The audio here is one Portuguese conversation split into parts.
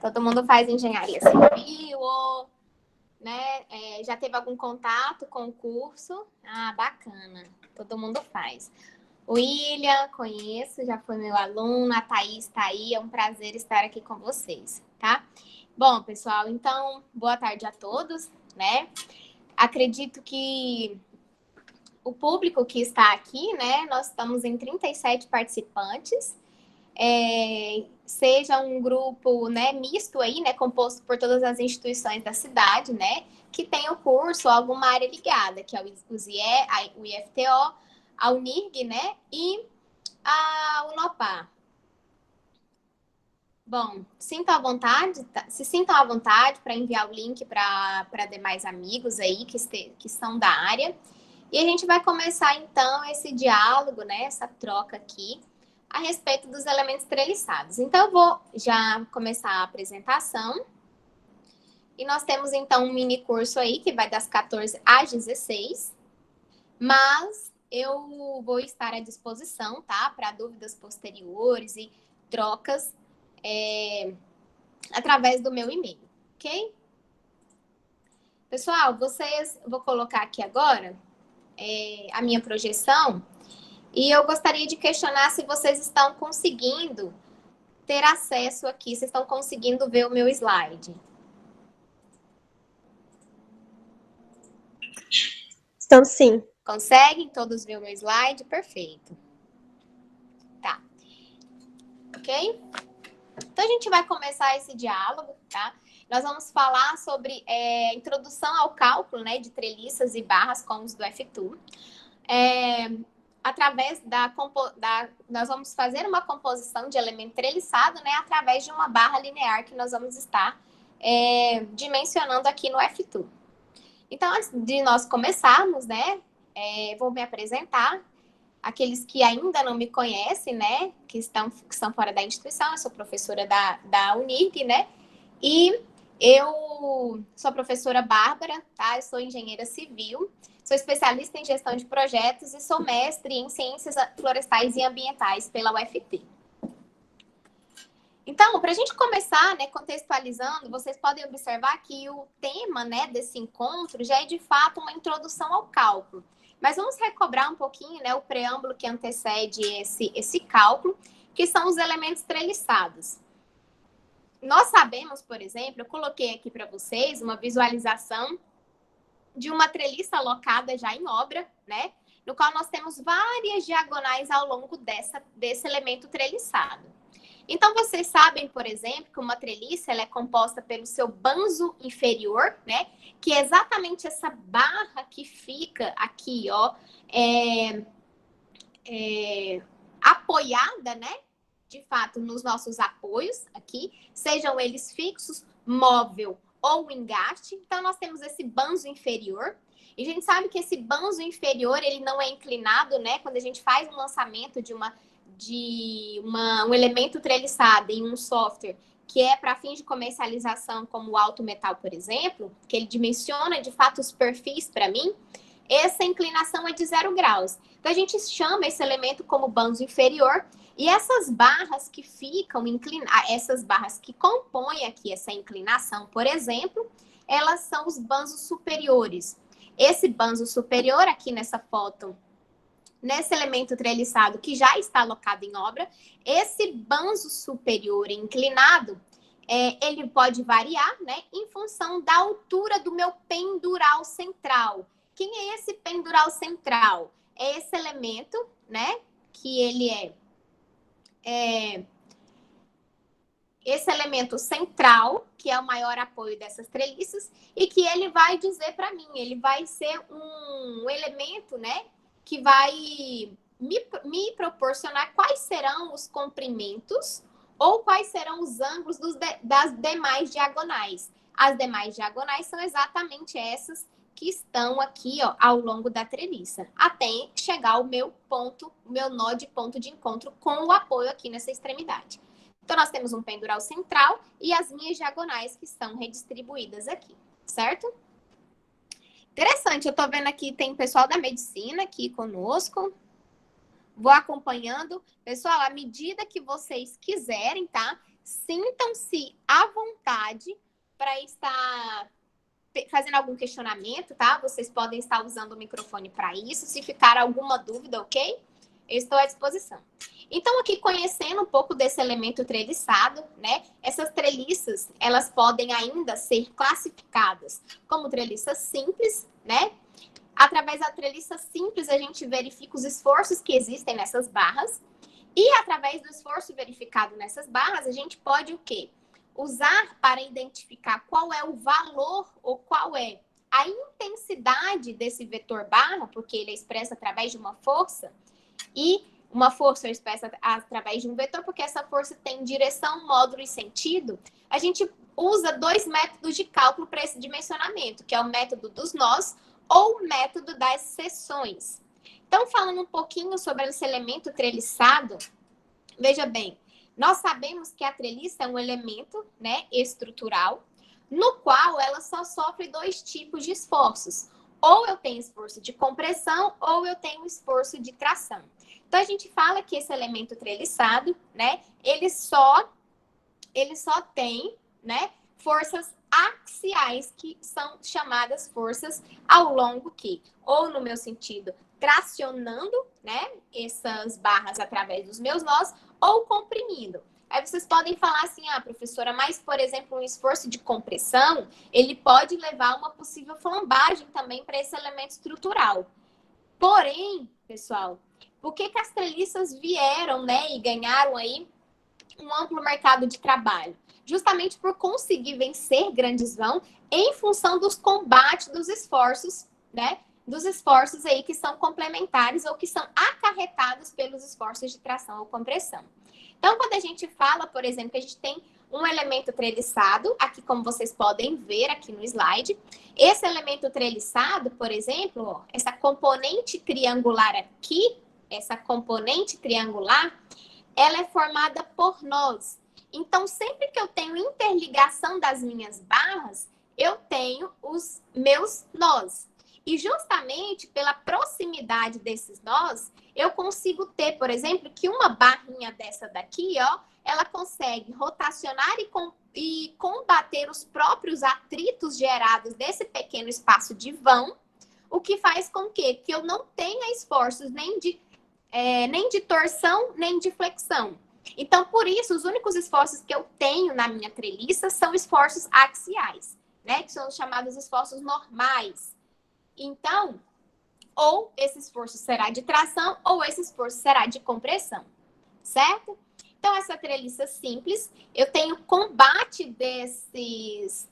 Todo mundo faz engenharia civil, ou, né, já teve algum contato com o curso? Ah, bacana. Todo mundo faz. O William, conheço, já foi meu aluno. A Thaís está aí, é um prazer estar aqui com vocês, tá? Bom, pessoal, então, boa tarde a todos, né? Acredito que o público que está aqui, né? Nós estamos em 37 participantes. Seja um grupo, né, misto aí, né, composto por todas as instituições da cidade, né, que tem o curso ou alguma área ligada, que é o ZIE, o IFTO, a UNIRG, né, e a UNOPA. Bom, se sintam à vontade para enviar o link para demais amigos aí que são da área. E a gente vai começar, então, esse diálogo, né, essa troca aqui, a respeito dos elementos treliçados. Então, eu vou já começar a apresentação. E nós temos, então, um mini curso aí, que vai das 14 às 16. Mas eu vou estar à disposição, tá? Para dúvidas posteriores e trocas através do meu e-mail, ok? Pessoal, vou colocar aqui agora a minha projeção. E eu gostaria de questionar se vocês estão conseguindo ter acesso aqui, se estão conseguindo ver o meu slide. Estão sim. Conseguem todos ver o meu slide? Perfeito. Tá. Ok? Então, a gente vai começar esse diálogo, tá? Nós vamos falar sobre introdução ao cálculo, né, de treliças e barras com os do F2. Através nós vamos fazer uma composição de elemento treliçado, né, através de uma barra linear que nós vamos estar dimensionando aqui no F2. Então, antes de nós começarmos, né, vou me apresentar. Aqueles que ainda não me conhecem, né, que são fora da instituição, eu sou professora da Unirg, né, e eu sou a professora Bárbara, tá, eu sou engenheira civil, sou especialista em gestão de projetos e sou mestre em ciências florestais e ambientais pela UFT. Então, para a gente começar, né, contextualizando, vocês podem observar que o tema, né, desse encontro já é, de fato, uma introdução ao cálculo. Mas vamos recobrar um pouquinho, né, o preâmbulo que antecede esse cálculo, que são os elementos treliçados. Nós sabemos, por exemplo, eu coloquei aqui para vocês uma visualização de uma treliça alocada já em obra, né, no qual nós temos várias diagonais ao longo desse elemento treliçado. Então, vocês sabem, por exemplo, que uma treliça ela é composta pelo seu banzo inferior, né? Que é exatamente essa barra que fica aqui, ó, apoiada, né? De fato, nos nossos apoios aqui, sejam eles fixos, móvel ou engaste. Então, nós temos esse banzo inferior. E a gente sabe que esse banzo inferior, ele não é inclinado, né? Quando a gente faz um lançamento de um elemento treliçado em um software que é para fins de comercialização, como o Alto Metal, por exemplo, que ele dimensiona, de fato, os perfis para mim, essa inclinação é de 0 graus. Então, a gente chama esse elemento como banzo inferior, e essas barras que ficam inclinadas, essas barras que compõem aqui essa inclinação, por exemplo, elas são os banzos superiores. Esse banzo superior, aqui nessa foto, nesse elemento treliçado que já está alocado em obra, esse banzo superior inclinado, ele pode variar, né, em função da altura do meu pendural central. Quem é esse pendural central? É esse elemento, né, que ele esse elemento central, que é o maior apoio dessas treliças, e que ele vai dizer para mim, ele vai ser um elemento, né, que vai me proporcionar quais serão os comprimentos ou quais serão os ângulos das demais diagonais. As demais diagonais são exatamente essas que estão aqui, ó, ao longo da treliça, até chegar ao meu nó de ponto de encontro com o apoio aqui nessa extremidade. Então, nós temos um pendural central e as linhas diagonais que estão redistribuídas aqui, certo? Interessante, eu tô vendo aqui, tem pessoal da medicina aqui conosco. Vou acompanhando. Pessoal, à medida que vocês quiserem, tá? sintam-se à vontade para estar fazendo algum questionamento, tá? Vocês podem estar usando o microfone para isso. Se ficar alguma dúvida, ok? Eu estou à disposição. Então, aqui conhecendo um pouco desse elemento treliçado, né? Essas treliças, elas podem ainda ser classificadas como treliças simples, né? Através da treliça simples, a gente verifica os esforços que existem nessas barras. E através do esforço verificado nessas barras, a gente pode o quê? Usar para identificar qual é o valor ou qual é a intensidade desse vetor barra, porque ele é expresso através de uma força, e uma força é expressa através de um vetor, porque essa força tem direção, módulo e sentido. A gente usa dois métodos de cálculo para esse dimensionamento, que é o método dos nós ou o método das seções. Então, falando um pouquinho sobre esse elemento treliçado, veja bem, nós sabemos que a treliça é um elemento, né, estrutural, no qual ela só sofre dois tipos de esforços. Ou eu tenho esforço de compressão, ou eu tenho esforço de tração. Então, a gente fala que esse elemento treliçado, né, ele só tem, né, forças axiais, que são chamadas forças ao longo que, ou no meu sentido, tracionando, né, essas barras através dos meus nós, ou comprimindo. Aí vocês podem falar assim, professora, mas, por exemplo, um esforço de compressão, ele pode levar a uma possível flambagem também para esse elemento estrutural. Porém, pessoal, por que as treliças vieram, né, e ganharam aí um amplo mercado de trabalho? Justamente por conseguir vencer grandes vãos em função dos combates dos esforços, né? Dos esforços aí que são complementares ou que são acarretados pelos esforços de tração ou compressão. Então, quando a gente fala, por exemplo, que a gente tem um elemento treliçado, aqui como vocês podem ver aqui no slide, esse elemento treliçado, por exemplo, ó, essa componente triangular aqui, essa componente triangular, ela é formada por nós. Então, sempre que eu tenho interligação das minhas barras, eu tenho os meus nós. E justamente pela proximidade desses nós, eu consigo ter, por exemplo, que uma barrinha dessa daqui, ó, ela consegue rotacionar e combater os próprios atritos gerados desse pequeno espaço de vão, o que faz com que eu não tenha esforços nem de torção, nem de flexão. Então, por isso, os únicos esforços que eu tenho na minha treliça são esforços axiais, né? Que são os chamados esforços normais. Então, ou esse esforço será de tração, ou esse esforço será de compressão, certo? Então, essa treliça simples, eu tenho combate dessas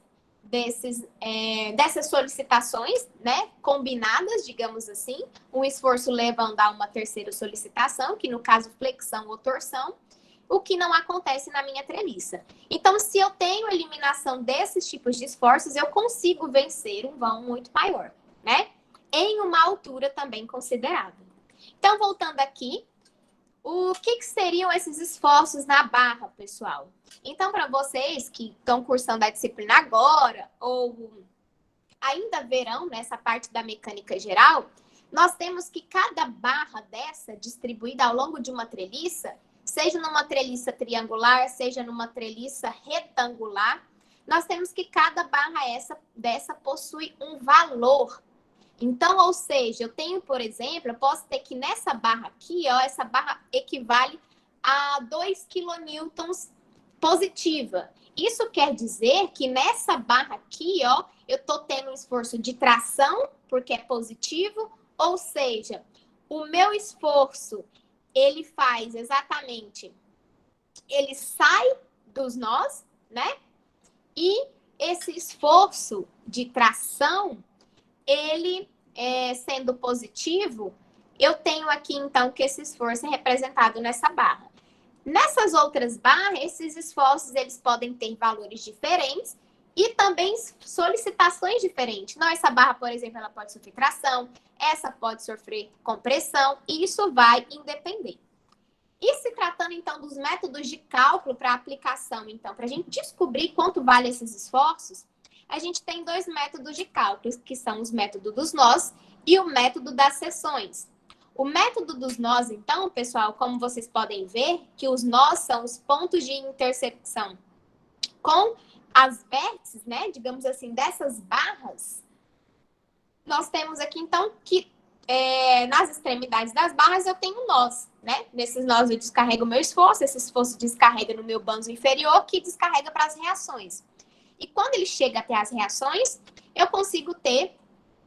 solicitações, né, combinadas, digamos assim. Um esforço levando a uma terceira solicitação, que no caso flexão ou torção, o que não acontece na minha treliça. Então, se eu tenho eliminação desses tipos de esforços, eu consigo vencer um vão muito maior, né? Em uma altura também considerável. Então, voltando aqui, o que seriam esses esforços na barra, pessoal? Então, para vocês que estão cursando a disciplina agora, ou ainda verão nessa parte da mecânica geral, nós temos que cada barra dessa, distribuída ao longo de uma treliça, seja numa treliça triangular, seja numa treliça retangular, nós temos que cada barra dessa possui um valor. Então, ou seja, eu tenho, por exemplo, eu posso ter que nessa barra aqui, ó, essa barra equivale a 2 kN positiva. Isso quer dizer que nessa barra aqui, ó, eu estou tendo um esforço de tração, porque é positivo, ou seja, o meu esforço, ele faz exatamente, ele sai dos nós, né? E esse esforço de tração, ele sendo positivo, eu tenho aqui, então, que esse esforço é representado nessa barra. Nessas outras barras, esses esforços, eles podem ter valores diferentes e também solicitações diferentes. Não, essa barra, por exemplo, ela pode sofrer tração, essa pode sofrer compressão, e isso vai independer. E se tratando, então, dos métodos de cálculo para aplicação, então, para a gente descobrir quanto vale esses esforços, a gente tem dois métodos de cálculo, que são os métodos dos nós e o método das seções. O método dos nós, então, pessoal, como vocês podem ver, que os nós são os pontos de intersecção com as vértices, né, digamos assim, dessas barras, nós temos aqui, então, que nas extremidades das barras eu tenho nós, né? Nesses nós eu descarrego o meu esforço, esse esforço descarrega no meu banzo inferior, que descarrega para as reações. E quando ele chega até as reações, eu consigo ter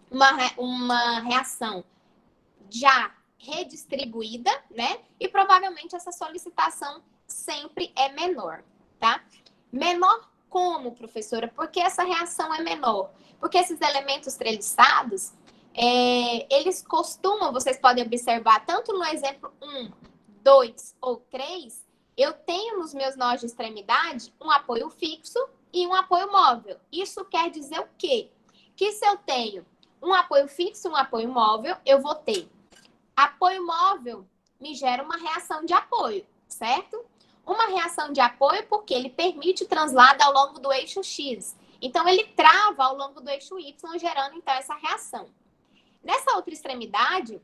uma reação já redistribuída, né? E provavelmente essa solicitação sempre é menor, tá? Menor como, professora? Porque essa reação é menor? Porque esses elementos treliçados, eles costumam, vocês podem observar, tanto no exemplo 1, 2 ou 3, eu tenho nos meus nós de extremidade um apoio fixo e um apoio móvel. Isso quer dizer o quê? Que se eu tenho um apoio fixo e um apoio móvel, eu vou ter apoio móvel, me gera uma reação de apoio, certo? Uma reação de apoio porque ele permite o translado ao longo do eixo X. Então, ele trava ao longo do eixo Y, gerando, então, essa reação. Nessa outra extremidade,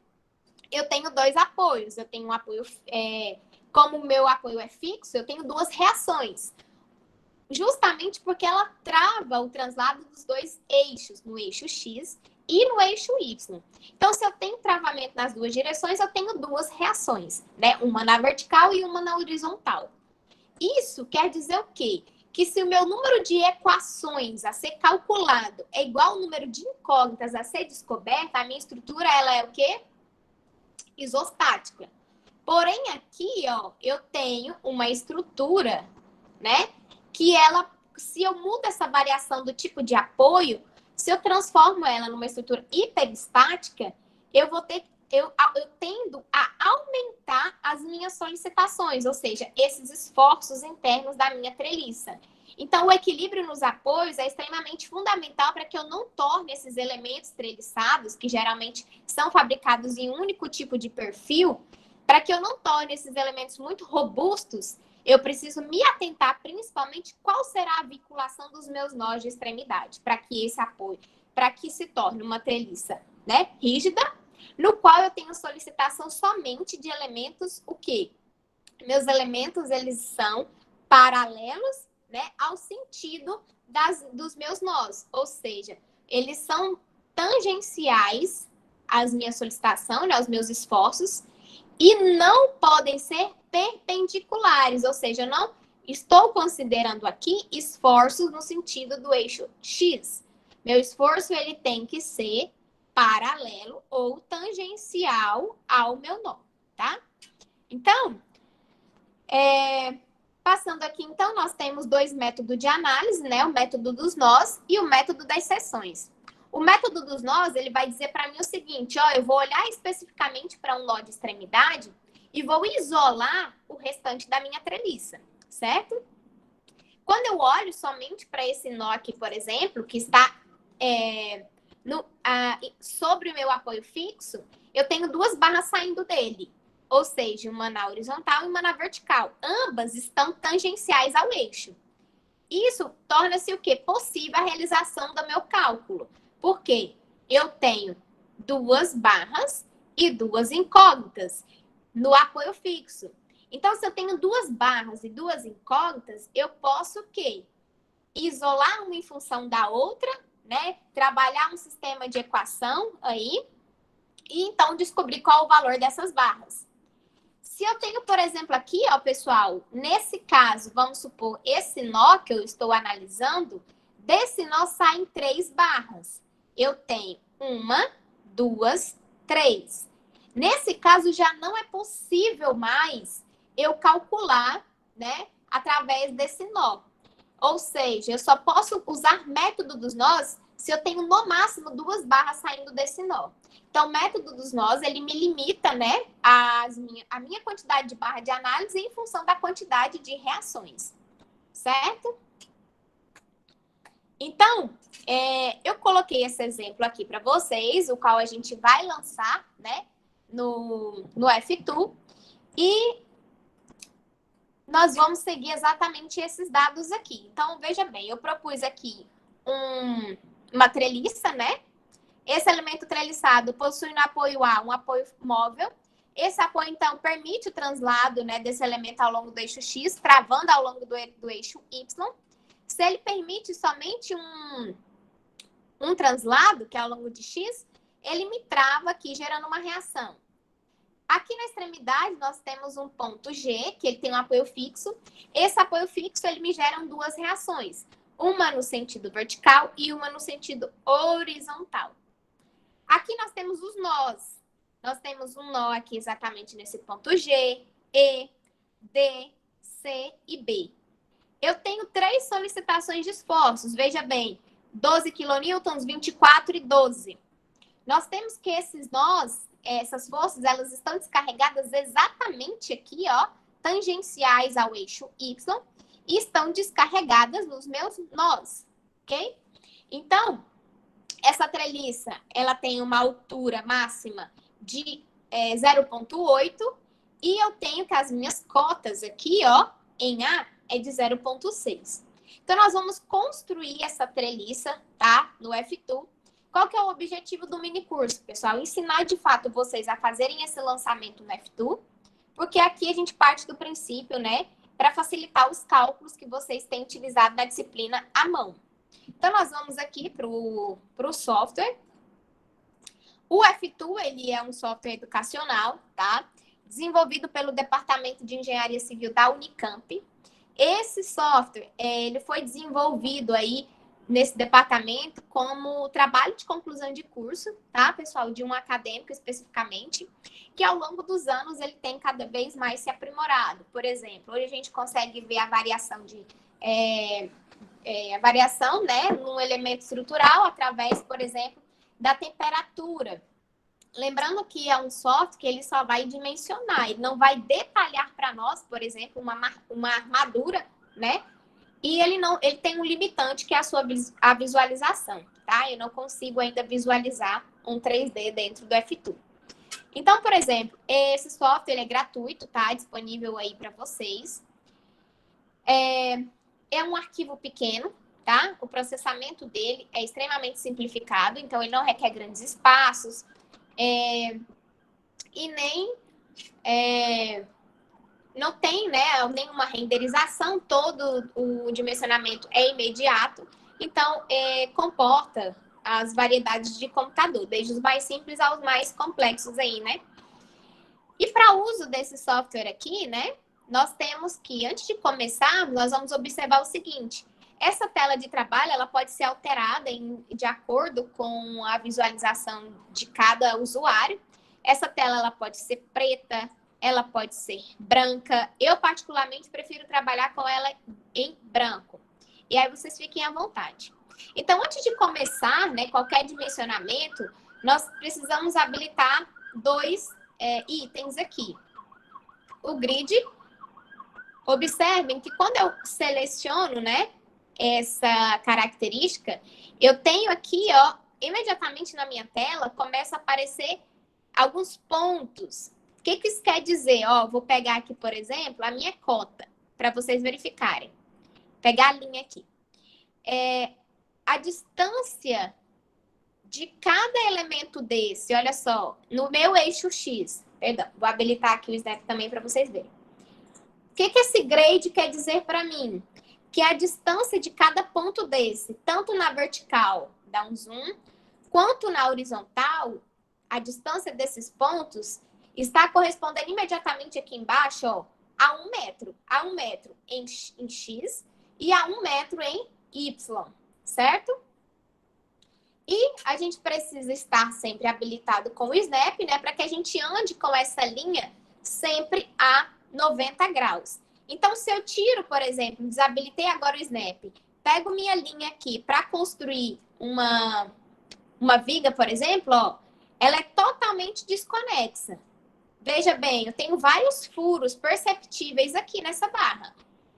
eu tenho dois apoios. Eu tenho um apoio, como o meu apoio é fixo, eu tenho duas reações. Justamente porque ela trava o translado dos dois eixos, no eixo X e no eixo Y. Então, se eu tenho travamento nas duas direções, eu tenho duas reações, né? Uma na vertical e uma na horizontal. Isso quer dizer o quê? Que se o meu número de equações a ser calculado é igual ao número de incógnitas a ser descoberta, a minha estrutura ela é o quê? Isostática. Porém, aqui, ó, eu tenho uma estrutura, né? Que ela, se eu mudo essa variação do tipo de apoio, se eu transformo ela numa estrutura hiperestática, eu tendo a aumentar as minhas solicitações, ou seja, esses esforços internos da minha treliça. Então, o equilíbrio nos apoios é extremamente fundamental para que eu não torne esses elementos treliçados, que geralmente são fabricados em um único tipo de perfil, para que eu não torne esses elementos muito robustos, eu preciso me atentar principalmente qual será a vinculação dos meus nós de extremidade, para que esse apoio, para que se torne uma treliça, né, rígida, no qual eu tenho solicitação somente de elementos, o quê? Meus elementos, eles são paralelos, né, ao sentido dos meus nós, ou seja, eles são tangenciais às minhas solicitações, né, aos meus esforços, e não podem ser perpendiculares, ou seja, eu não estou considerando aqui esforços no sentido do eixo X. Meu esforço, ele tem que ser paralelo ou tangencial ao meu nó, tá? Então, passando aqui, então, nós temos dois métodos de análise, né? O método dos nós e o método das seções. O método dos nós, ele vai dizer para mim o seguinte, ó, eu vou olhar especificamente para um nó de extremidade e vou isolar o restante da minha treliça, certo? Quando eu olho somente para esse nó aqui, por exemplo, que está sobre o meu apoio fixo, eu tenho duas barras saindo dele, ou seja, uma na horizontal e uma na vertical. Ambas estão tangenciais ao eixo. Isso torna-se o quê? Possível a realização do meu cálculo. Porque eu tenho duas barras e duas incógnitas no apoio fixo. Então, se eu tenho duas barras e duas incógnitas, eu posso o quê? Isolar uma em função da outra, né? Trabalhar um sistema de equação aí e então descobrir qual o valor dessas barras. Se eu tenho, por exemplo, aqui, ó, pessoal, nesse caso, vamos supor, esse nó que eu estou analisando, desse nó saem 3 barras. Eu tenho 1, 2, 3. Nesse caso, já não é possível mais eu calcular, né, através desse nó. Ou seja, eu só posso usar método dos nós se eu tenho no máximo 2 barras saindo desse nó. Então, o método dos nós, ele me limita, né, a minha quantidade de barra de análise em função da quantidade de reações, certo? Então, eu coloquei esse exemplo aqui para vocês, o qual a gente vai lançar, né, no F2, e nós vamos seguir exatamente esses dados aqui. Então, veja bem, eu propus aqui uma treliça, né, Esse elemento treliçado possui no apoio A um apoio móvel. Esse apoio, então, permite o translado, né, desse elemento ao longo do eixo X, travando ao longo do eixo Y. Se ele permite somente um translado, que é ao longo de X, ele me trava aqui, gerando uma reação. Aqui na extremidade, nós temos um ponto G, que ele tem um apoio fixo. Esse apoio fixo, ele me gera duas reações. Uma no sentido vertical e uma no sentido horizontal. Aqui nós temos os nós. Nós temos um nó aqui exatamente nesse ponto G, E, D, C e B. Eu tenho 3 solicitações de esforços. Veja bem, 12 kN, 24 e 12. Nós temos que esses nós, essas forças, elas estão descarregadas exatamente aqui, ó, tangenciais ao eixo Y, e estão descarregadas nos meus nós, ok? Então, essa treliça, ela tem uma altura máxima de 0,8 e eu tenho que as minhas cotas aqui, ó, em A, é de 0,6. Então, nós vamos construir essa treliça, tá? No F2. Qual que é o objetivo do minicurso, pessoal? Ensinar, de fato, vocês a fazerem esse lançamento no F2, porque aqui a gente parte do princípio, né, para facilitar os cálculos que vocês têm utilizado na disciplina à mão. Então, nós vamos aqui para o software. O F2, ele é um software educacional, tá? Desenvolvido pelo Departamento de Engenharia Civil da Unicamp. Esse software, ele foi desenvolvido aí nesse departamento como trabalho de conclusão de curso, tá, pessoal? De um acadêmico especificamente, que ao longo dos anos ele tem cada vez mais se aprimorado. Por exemplo, hoje a gente consegue ver a variação a variação, né, num elemento estrutural através, por exemplo, da temperatura. Lembrando que é um software que ele só vai dimensionar, ele não vai detalhar para nós, por exemplo, uma armadura, né? E ele tem um limitante que é a visualização, tá? Eu não consigo ainda visualizar um 3D dentro do F2. Então, por exemplo, esse software ele é gratuito, tá? Disponível aí para vocês. É um arquivo pequeno, tá? O processamento dele é extremamente simplificado, então ele não requer grandes espaços e nem não tem, né, nenhuma renderização, todo o dimensionamento é imediato, então comporta as variedades de computador, desde os mais simples aos mais complexos aí, né? E para uso desse software aqui, né, nós temos que, antes de começar, nós vamos observar o seguinte: essa tela de trabalho, ela pode ser alterada de acordo com a visualização de cada usuário. Essa tela, ela pode ser preta, ela pode ser branca. Eu, particularmente, prefiro trabalhar com ela em branco. E aí, vocês fiquem à vontade. Então, antes de começar, né, qualquer dimensionamento, nós precisamos habilitar 2 itens aqui. O grid. Observem que quando eu seleciono, né, essa característica, eu tenho aqui, ó, imediatamente na minha tela, começa a aparecer alguns pontos. O que isso quer dizer? Ó, vou pegar aqui, por exemplo, a minha cota, para vocês verificarem. Pegar a linha aqui. A distância de cada elemento desse, olha só, no meu eixo X, perdão, vou habilitar aqui o Snap também para vocês verem. O que esse grade quer dizer para mim? Que a distância de cada ponto desse, tanto na vertical, dá um zoom, quanto na horizontal, a distância desses pontos está correspondendo imediatamente aqui embaixo, ó, a 1 metro. A 1 metro em X e a 1 metro em Y, certo? E a gente precisa estar sempre habilitado com o Snap, né? Para que a gente ande com essa linha sempre a 90 graus. Então, se eu tiro, por exemplo, desabilitei agora o Snap, pego minha linha aqui para construir uma viga, por exemplo, ó, ela é totalmente desconexa. Veja bem, eu tenho vários furos perceptíveis aqui nessa barra.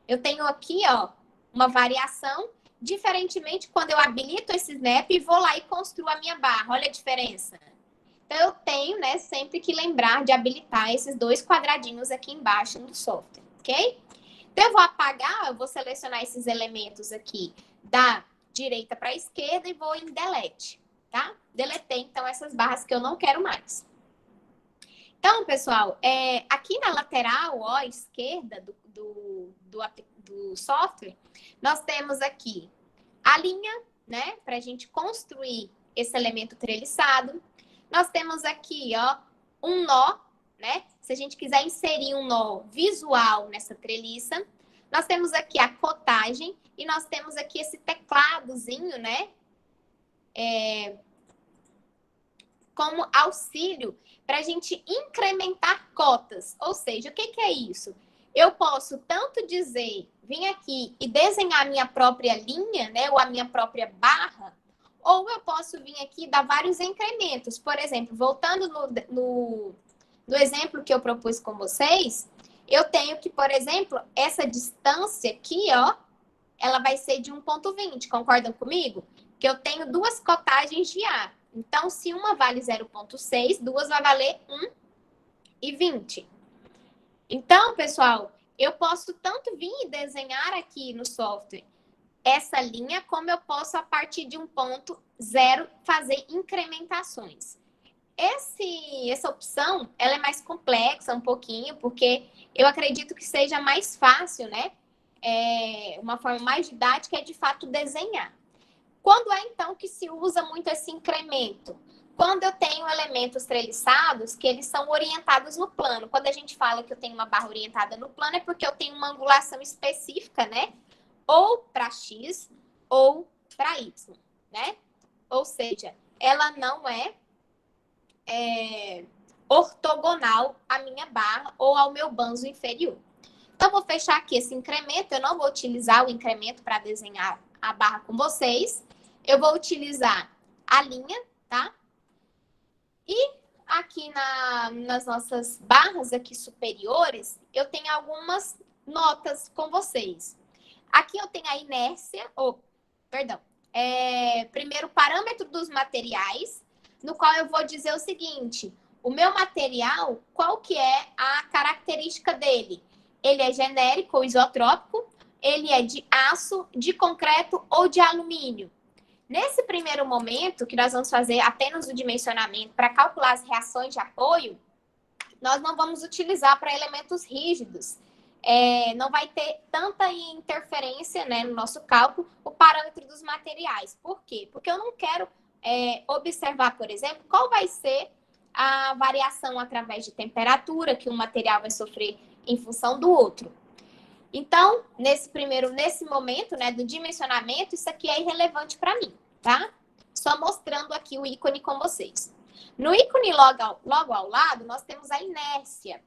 Eu tenho aqui, ó, uma variação, diferentemente quando eu habilito esse Snap e vou lá e construo a minha barra. Olha a diferença. Então, eu tenho, né, sempre que lembrar de habilitar esses 2 quadradinhos aqui embaixo no software, ok? Então, eu vou apagar, eu vou selecionar esses elementos aqui da direita para a esquerda e vou em Delete. tá? Deletei, então, essas barras que eu não quero mais. Então, pessoal, aqui na lateral, ó, esquerda do software, nós temos aqui a linha, né, para a gente construir esse elemento treliçado. Nós temos aqui, ó, um nó, né? Se a gente quiser inserir um nó visual nessa treliça. Nós temos aqui a cotagem e nós temos aqui esse tecladozinho, né? Como auxílio para a gente incrementar cotas. Ou seja, o que é isso? Eu posso tanto dizer, vir aqui e desenhar a minha própria linha, né? Ou a minha própria barra, ou eu posso vir aqui e dar vários incrementos. Por exemplo, voltando no exemplo que eu propus com vocês, eu tenho que, por exemplo, essa distância aqui, ó, ela vai ser de 1,20. Concordam comigo? Que eu tenho duas cotagens de A. Então, se uma vale 0,6, duas vai valer 1,20. Então, pessoal, eu posso tanto vir e desenhar aqui no software essa linha, como eu posso, a partir de 1,0, fazer incrementações. Essa opção, ela é mais complexa um pouquinho, porque eu acredito que seja mais fácil, né? Uma forma mais didática é, de fato, desenhar. Quando é, então, que se usa muito esse incremento? Quando eu tenho elementos treliçados que eles são orientados no plano. Quando a gente fala que eu tenho uma barra orientada no plano, é porque eu tenho uma angulação específica, né? Ou para X ou para Y, né? Ou seja, ela não é ortogonal à minha barra ou ao meu banzo inferior. Então, vou fechar aqui esse incremento. Eu não vou utilizar o incremento para desenhar a barra com vocês. Eu vou utilizar a linha, tá? E aqui nas nossas barras aqui superiores, eu tenho algumas notas com vocês. Aqui eu tenho a inércia, primeiro, parâmetro dos materiais, no qual eu vou dizer o seguinte: o meu material, qual que é a característica dele? Ele é genérico ou isotrópico? Ele é de aço, de concreto ou de alumínio? Nesse primeiro momento, que nós vamos fazer apenas o dimensionamento para calcular as reações de apoio, nós não vamos utilizar para elementos rígidos. Não vai ter tanta interferência, né, no nosso cálculo, o parâmetro dos materiais. Por quê? Porque eu não quero observar, por exemplo, qual vai ser a variação através de temperatura que um material vai sofrer em função do outro. Então, nesse momento, né, do dimensionamento, isso aqui é irrelevante para mim, tá? Só mostrando aqui o ícone com vocês. No ícone logo ao lado, nós temos a inércia.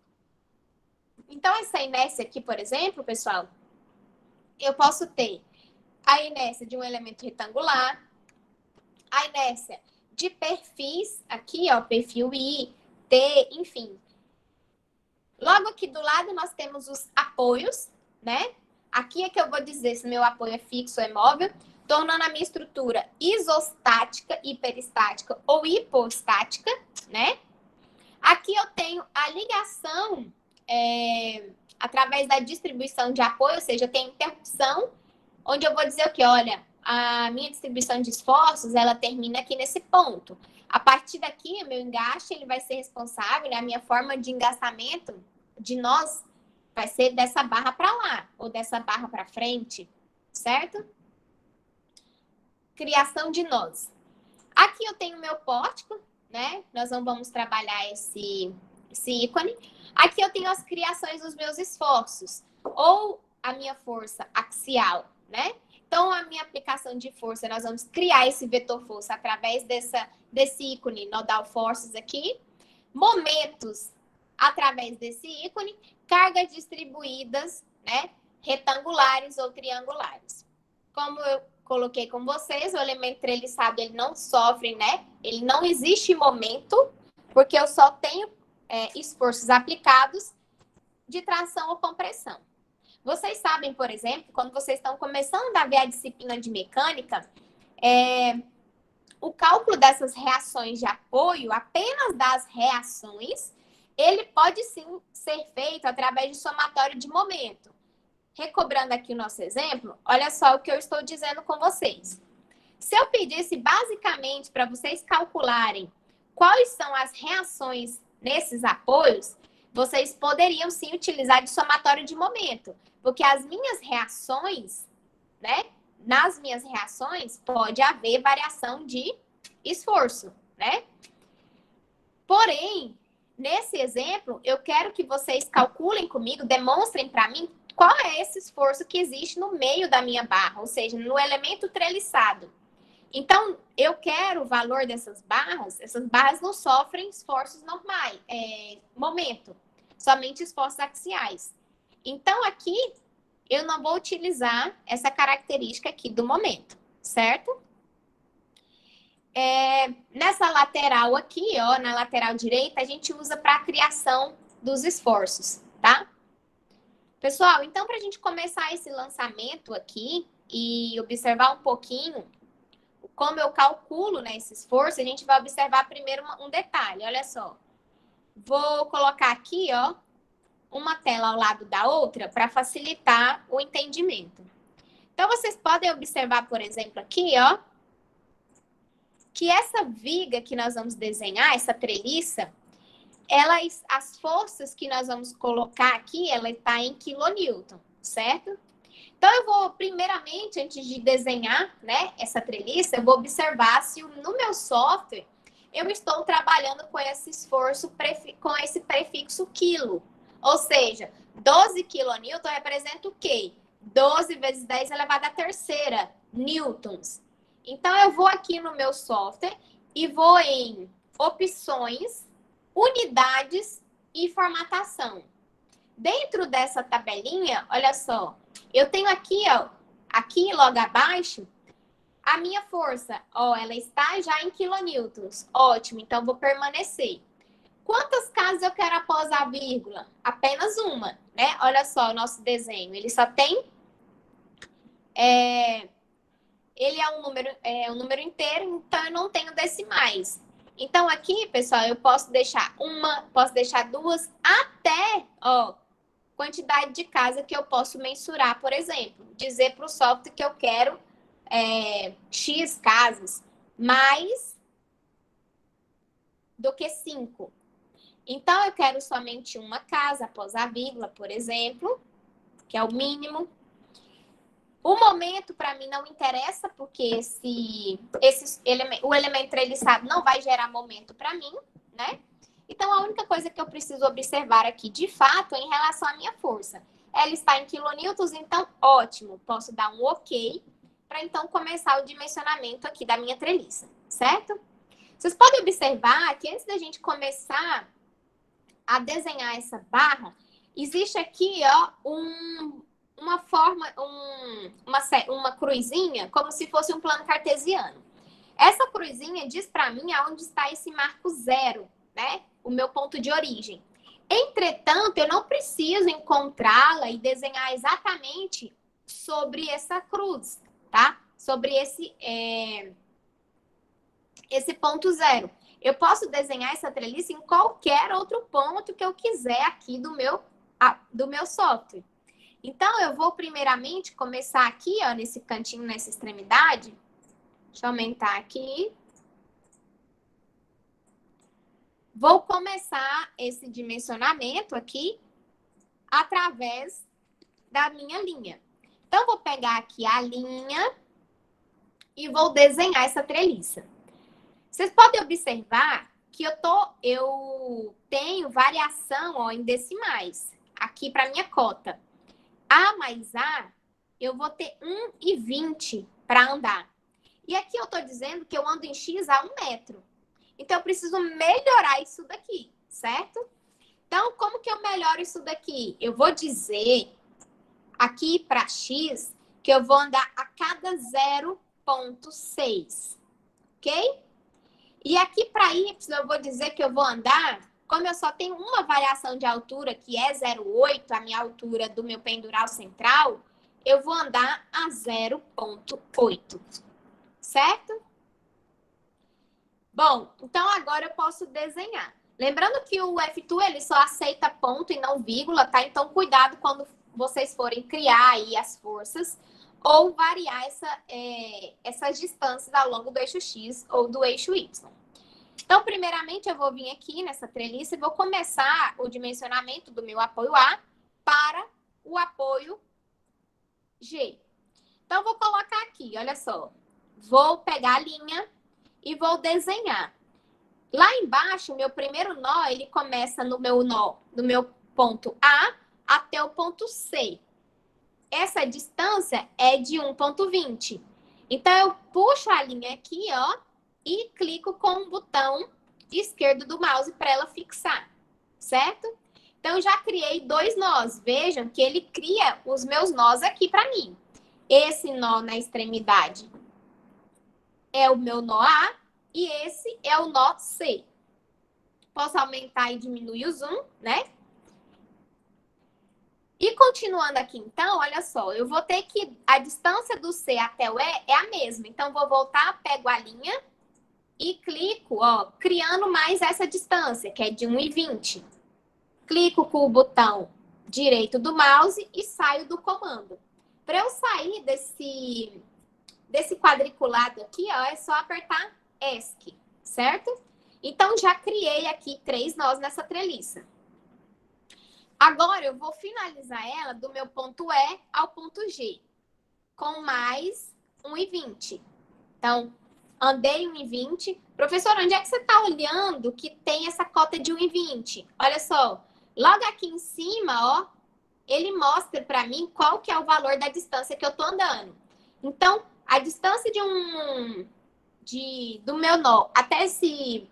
Então, essa inércia aqui, por exemplo, pessoal, eu posso ter a inércia de um elemento retangular, a inércia de perfis, aqui, ó, perfil I, T, enfim. Logo aqui do lado, nós temos os apoios, né? Aqui é que eu vou dizer se meu apoio é fixo ou é móvel, tornando a minha estrutura isostática, hiperestática ou hipostática, né? Aqui eu tenho a ligação através da distribuição de apoio, ou seja, eu tenho interrupção, onde eu vou dizer o quê? Olha, a minha distribuição de esforços, ela termina aqui nesse ponto. A partir daqui, o meu engaste, ele vai ser responsável, né? A minha forma de engastamento de nós vai ser dessa barra para lá, ou dessa barra para frente, certo? Criação de nós. Aqui eu tenho o meu pórtico, né? Nós não vamos trabalhar esse ícone. Aqui eu tenho as criações dos meus esforços, ou a minha força axial, né? Então, a minha aplicação de força, nós vamos criar esse vetor força através desse ícone nodal forces aqui. Momentos, através desse ícone. Cargas distribuídas, né? Retangulares ou triangulares. Como eu coloquei com vocês, o elemento treliçado, ele não sofre, né? Ele não existe momento, porque eu só tenho esforços aplicados de tração ou compressão. Vocês sabem, por exemplo, quando vocês estão começando a ver a disciplina de mecânica, o cálculo dessas reações de apoio, apenas das reações, ele pode sim ser feito através de somatório de momento. Recobrando aqui o nosso exemplo, olha só o que eu estou dizendo com vocês. Se eu pedisse basicamente para vocês calcularem quais são as reações nesses apoios, vocês poderiam sim utilizar de somatório de momento, porque as minhas reações, né? Nas minhas reações pode haver variação de esforço, né? Porém, nesse exemplo, eu quero que vocês calculem comigo, demonstrem para mim qual é esse esforço que existe no meio da minha barra, ou seja, no elemento treliçado. Então, eu quero o valor dessas barras. Essas barras não sofrem esforços normais, momento, somente esforços axiais. Então, aqui, eu não vou utilizar essa característica aqui do momento, certo? Nessa lateral aqui, ó, na lateral direita, a gente usa para a criação dos esforços, tá? Pessoal, então, para a gente começar esse lançamento aqui e observar um pouquinho como eu calculo, né, esse esforço, a gente vai observar primeiro um detalhe, olha só. Vou colocar aqui, ó, uma tela ao lado da outra para facilitar o entendimento. Então, vocês podem observar, por exemplo, aqui, ó, que essa viga que nós vamos desenhar, essa treliça, as forças que nós vamos colocar aqui, ela está em quilonewton, certo? Então, eu vou, primeiramente, antes de desenhar, né, essa treliça, eu vou observar se no meu software eu estou trabalhando com esse esforço, com esse prefixo quilo. Ou seja, 12 quilonewton representa o quê? 12 vezes 10 elevado à terceira newtons. Então, eu vou aqui no meu software e vou em opções, unidades e formatação. Dentro dessa tabelinha, olha só, eu tenho aqui, ó, aqui logo abaixo, a minha força, ó, ela está já em quilonewtons. Ótimo, então vou permanecer. Quantas casas eu quero após a vírgula? Apenas uma, né? Olha só o nosso desenho, ele só tem... ele é um número inteiro, então eu não tenho decimais. Então aqui, pessoal, eu posso deixar uma, posso deixar duas, até, ó, quantidade de casa que eu posso mensurar, por exemplo. Dizer para o software que eu quero X casas, mais do que 5. Então, eu quero somente uma casa após a vírgula, por exemplo, que é o mínimo. O momento, para mim, não interessa, porque o elemento treliçado não vai gerar momento para mim, né? Então, a única coisa que eu preciso observar aqui, de fato, é em relação à minha força. Ela está em quilonewtons, então, ótimo. Posso dar um OK para, então, começar o dimensionamento aqui da minha treliça, certo? Vocês podem observar que antes da gente começar a desenhar essa barra, existe aqui, ó, uma forma, uma cruzinha, como se fosse um plano cartesiano. Essa cruzinha diz para mim aonde está esse marco zero, né? O meu ponto de origem. Entretanto, eu não preciso encontrá-la e desenhar exatamente sobre essa cruz, tá? Sobre esse ponto zero. Eu posso desenhar essa treliça em qualquer outro ponto que eu quiser aqui do meu software. Então, eu vou primeiramente começar aqui, ó, nesse cantinho, nessa extremidade. Deixa eu aumentar aqui. Vou começar esse dimensionamento aqui através da minha linha. Então, vou pegar aqui a linha e vou desenhar essa treliça. Vocês podem observar que eu tenho variação, ó, em decimais aqui para minha cota. A mais A, eu vou ter 1,20 para andar. E aqui eu estou dizendo que eu ando em X a 1 metro. Então, eu preciso melhorar isso daqui, certo? Então, como que eu melhoro isso daqui? Eu vou dizer aqui para X que eu vou andar a cada 0,6, ok? E aqui para Y eu vou dizer que eu vou andar, como eu só tenho uma variação de altura, que é 0,8, a minha altura do meu pendural central, eu vou andar a 0,8, certo? Bom, então agora eu posso desenhar. Lembrando que o F2 ele só aceita ponto e não vírgula, tá? Então cuidado quando vocês forem criar aí as forças. ou variar essas distâncias ao longo do eixo X ou do eixo Y. Então, primeiramente, eu vou vir aqui nessa treliça e vou começar o dimensionamento do meu apoio A para o apoio G. Então, eu vou colocar aqui, olha só. Vou pegar a linha e vou desenhar. Lá embaixo, meu primeiro nó, ele começa no meu ponto A até o ponto C. Essa distância é de 1,20. Então, eu puxo a linha aqui, ó, e clico com o botão esquerdo do mouse para ela fixar, certo? Então, eu já criei 2 nós. Vejam que ele cria os meus nós aqui para mim. Esse nó na extremidade é o meu nó A e esse é o nó C. Posso aumentar e diminuir o zoom, né? E continuando aqui, então, olha só, eu vou ter que... A distância do C até o E é a mesma. Então, vou voltar, pego a linha e clico, ó, criando mais essa distância, que é de 1,20. Clico com o botão direito do mouse e saio do comando. Para eu sair desse quadriculado aqui, ó, é só apertar ESC, certo? Então, já criei aqui 3 nós nessa treliça. Agora, eu vou finalizar ela do meu ponto E ao ponto G, com mais 1,20. Então, andei 1,20. Professor, onde é que você está olhando que tem essa cota de 1,20? Olha só, logo aqui em cima, ó, ele mostra para mim qual que é o valor da distância que eu estou andando. Então, a distância do meu nó até esse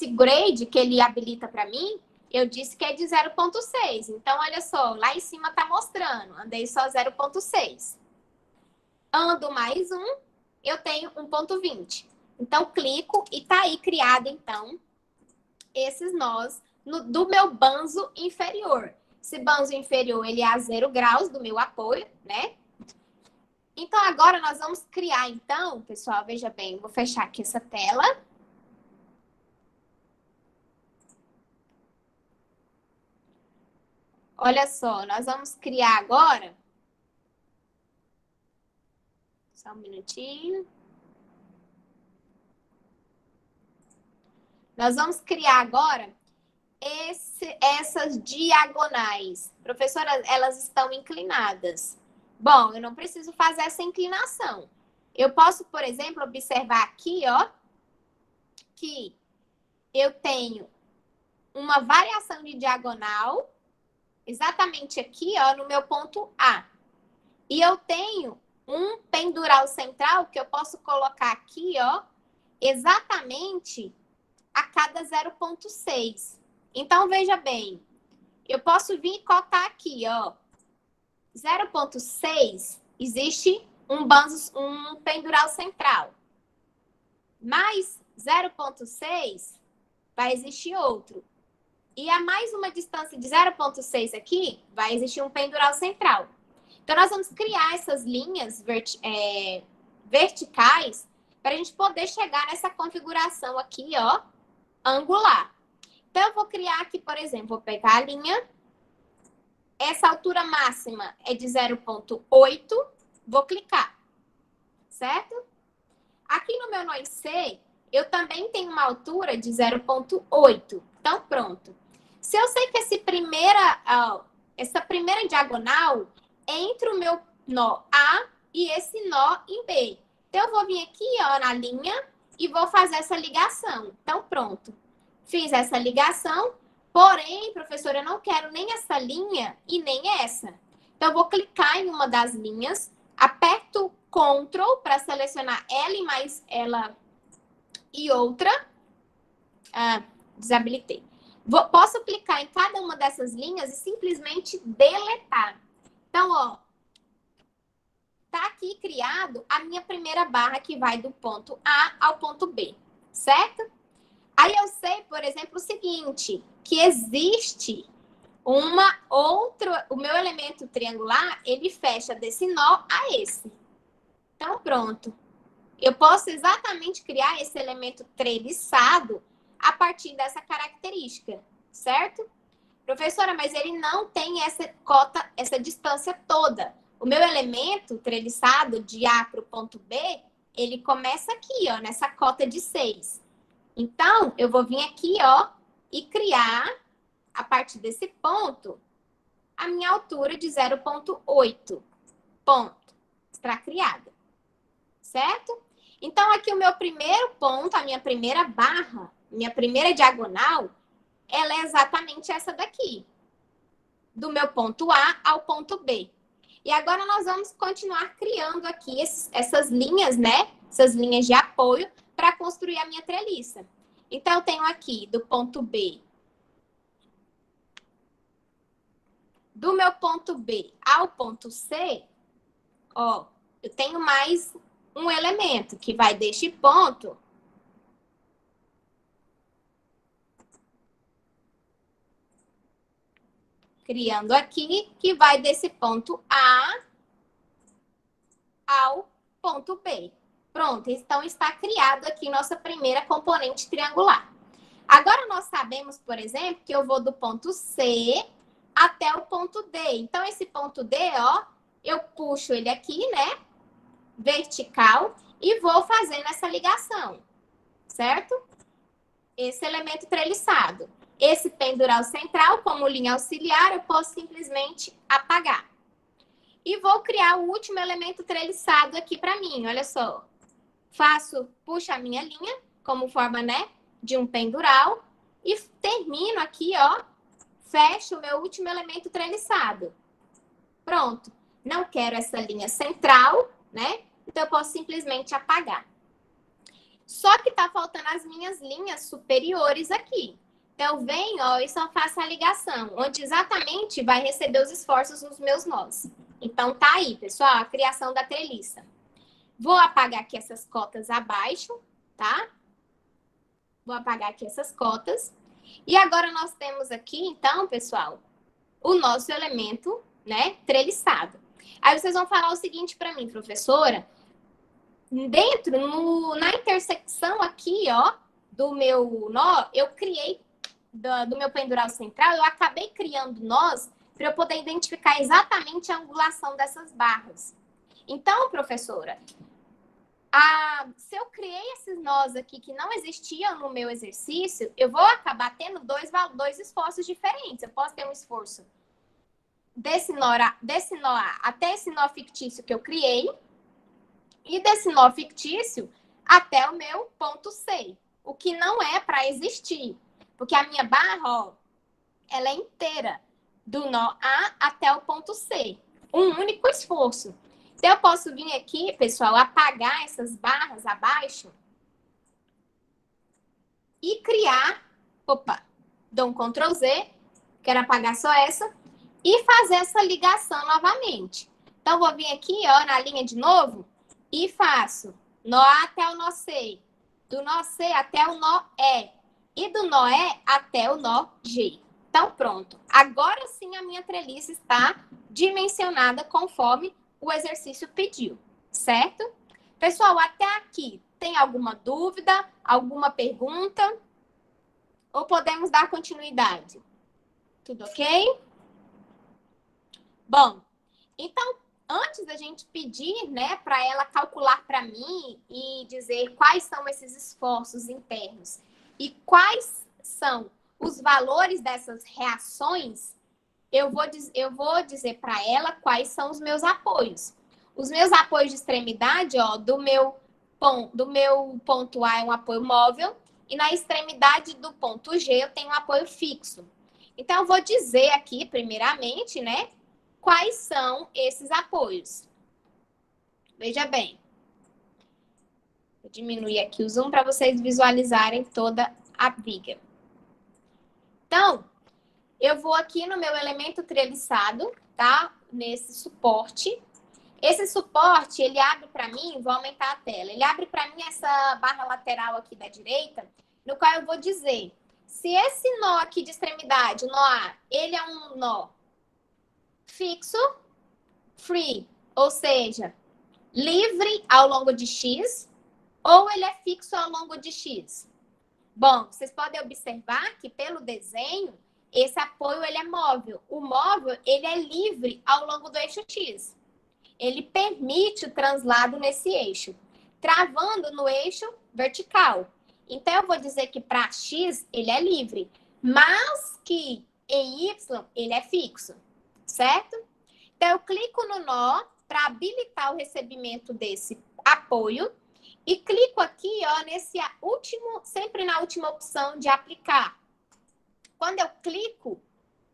grade que ele habilita para mim, eu disse que é de 0,6. Então, olha só, lá em cima tá mostrando. Andei só 0,6. Ando mais 1, eu tenho 1,20. Então, clico e tá aí criado, então, esses nós do meu banzo inferior. Esse banzo inferior, ele é a 0 graus do meu apoio, né? Então, agora nós vamos criar, então, pessoal, veja bem, vou fechar aqui essa tela. Olha só, nós vamos criar agora. Só um minutinho. Nós vamos criar agora essas diagonais. Professora, elas estão inclinadas. Bom, eu não preciso fazer essa inclinação. Eu posso, por exemplo, observar aqui, ó, que eu tenho uma variação de diagonal exatamente aqui, ó, no meu ponto A. E eu tenho um pendural central que eu posso colocar aqui, ó, exatamente a cada 0,6. Então, veja bem, eu posso vir e cotar aqui, ó, 0,6, existe um pendural central. Mais 0,6, vai existir outro. E a mais uma distância de 0,6 aqui, vai existir um pendural central. Então, nós vamos criar essas linhas verticais para a gente poder chegar nessa configuração aqui, ó, angular. Então, eu vou criar aqui, por exemplo, vou pegar a linha. Essa altura máxima é de 0,8. Vou clicar, certo? Aqui no meu nó em C, eu também tenho uma altura de 0,8. Então, pronto. Se eu sei que essa primeira diagonal é entre o meu nó A e esse nó em B. Então, eu vou vir aqui, ó, na linha e vou fazer essa ligação. Então, pronto. Fiz essa ligação, porém, professora, eu não quero nem essa linha e nem essa. Então, eu vou clicar em uma das linhas, aperto Ctrl para selecionar ela e mais ela e outra. Desabilitei. Posso clicar em cada uma dessas linhas e simplesmente deletar. Então, ó, tá aqui criado a minha primeira barra que vai do ponto A ao ponto B, certo? Aí eu sei, por exemplo, o seguinte, que existe o meu elemento triangular, ele fecha desse nó a esse. Então, pronto. Eu posso exatamente criar esse elemento treliçado a partir dessa característica, certo? Professora, mas ele não tem essa cota, essa distância toda. O meu elemento treliçado de A para o ponto B, ele começa aqui, ó, nessa cota de 6. Então, eu vou vir aqui, ó, e criar, a partir desse ponto, a minha altura de 0,8. Ponto. Está criada. Certo? Então, aqui o meu primeiro ponto, a minha primeira barra, minha primeira diagonal, ela é exatamente essa daqui. Do meu ponto A ao ponto B. E agora nós vamos continuar criando aqui essas linhas, né? Essas linhas de apoio para construir a minha treliça. Então, eu tenho aqui do ponto B. Do meu ponto B ao ponto C, ó, eu tenho mais um elemento que vai deste ponto criando aqui, que vai desse ponto A ao ponto B. Pronto, então está criado aqui nossa primeira componente triangular. Agora nós sabemos, por exemplo, que eu vou do ponto C até o ponto D. Então, esse ponto D, ó, eu puxo ele aqui, né? Vertical, e vou fazendo essa ligação, certo? Esse elemento treliçado. Esse pendural central, como linha auxiliar, eu posso simplesmente apagar. E vou criar o último elemento treliçado aqui para mim, olha só. Puxo a minha linha, como forma, né, de um pendural, e termino aqui, ó, fecho o meu último elemento treliçado. Pronto. Não quero essa linha central, né? Então, eu posso simplesmente apagar. Só que tá faltando as minhas linhas superiores aqui. Então, eu venho, ó, e só faço a ligação, onde exatamente vai receber os esforços nos meus nós. Então, tá aí, pessoal, a criação da treliça. Vou apagar aqui essas cotas abaixo, tá? Vou apagar aqui essas cotas. E agora nós temos aqui, então, pessoal, o nosso elemento, né, treliçado. Aí vocês vão falar o seguinte para mim, professora, na intersecção aqui, ó, do meu nó, eu criei, do meu pendural central, eu acabei criando nós para eu poder identificar exatamente a angulação dessas barras. Então, professora, se eu criei esses nós aqui que não existiam no meu exercício, eu vou acabar tendo dois esforços diferentes. Eu posso ter um esforço desse nó até esse nó fictício que eu criei, e desse nó fictício até o meu ponto C, o que não é para existir, porque a minha barra, ó, ela é inteira, do nó A até o ponto C, um único esforço. Então, eu posso vir aqui, pessoal, apagar essas barras abaixo e criar, dou um Ctrl Z, quero apagar só essa, e fazer essa ligação novamente. Então, vou vir aqui, ó, na linha de novo, e faço nó A até o nó C, do nó C até o nó E, e do nó E até o nó G. Então, pronto. Agora sim a minha treliça está dimensionada conforme o exercício pediu, certo? Pessoal, até aqui, tem alguma dúvida, alguma pergunta? Ou podemos dar continuidade? Tudo ok? Bom, então, antes da gente pedir, né, para ela calcular para mim e dizer quais são esses esforços internos e quais são os valores dessas reações, eu vou dizer para ela quais são os meus apoios. Os meus apoios de extremidade, ó, do meu ponto A é um apoio móvel e na extremidade do ponto G eu tenho um apoio fixo. Então, eu vou dizer aqui, primeiramente, né, quais são esses apoios. Veja bem. Vou diminuir aqui o zoom para vocês visualizarem toda a viga. Então, eu vou aqui no meu elemento treliçado, tá? Nesse suporte. Esse suporte, ele abre para mim, vou aumentar a tela, ele abre para mim essa barra lateral aqui da direita, no qual eu vou dizer, se esse nó aqui de extremidade, o nó A, ele é um nó fixo, free, ou seja, livre ao longo de X, ou ele é fixo ao longo de X. Bom, vocês podem observar que pelo desenho, esse apoio ele é móvel. O móvel, ele é livre ao longo do eixo X. ele permite o translado nesse eixo, travando no eixo vertical. Então, eu vou dizer que para X ele é livre, mas que em Y ele é fixo, certo? Então, eu clico no nó para habilitar o recebimento desse apoio e clico aqui, ó, nesse último, sempre na última opção de aplicar. Quando eu clico,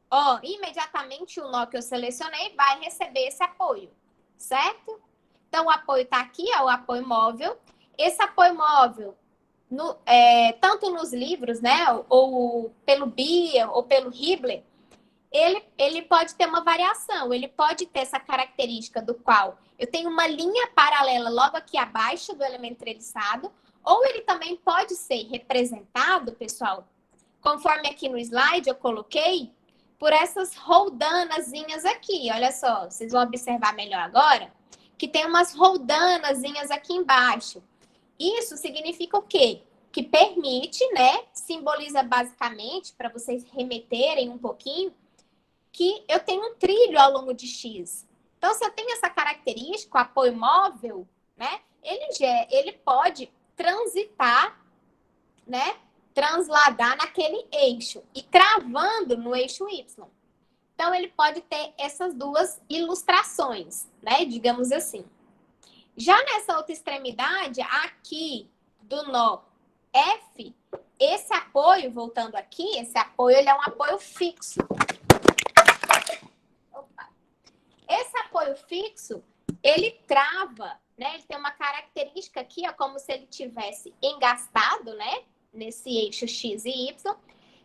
ó, imediatamente o nó que eu selecionei vai receber esse apoio, certo? Então, o apoio está aqui, ó, o apoio móvel. Esse apoio móvel, tanto nos livros, né, ou pelo BIA, ou pelo Hibble, ele pode ter uma variação, ele pode ter essa característica do qual eu tenho uma linha paralela logo aqui abaixo do elemento treliçado, ou ele também pode ser representado, pessoal, conforme aqui no slide eu coloquei, por essas roldanazinhas aqui. Olha só, vocês vão observar melhor agora, que tem umas roldanazinhas aqui embaixo. Isso significa o quê? Que permite, né, simboliza basicamente, para vocês remeterem um pouquinho, que eu tenho um trilho ao longo de X. Então, se eu tenho essa característica, o apoio móvel, né, ele pode transitar, né, transladar naquele eixo e travando no eixo Y. Então, ele pode ter essas duas ilustrações, né, digamos assim. Já nessa outra extremidade, aqui do nó F, esse apoio, voltando aqui, esse apoio ele é um apoio fixo. Opa. Esse apoio fixo, ele trava, né? Ele tem uma característica aqui, ó, como se ele tivesse engastado, né? Nesse eixo X e Y.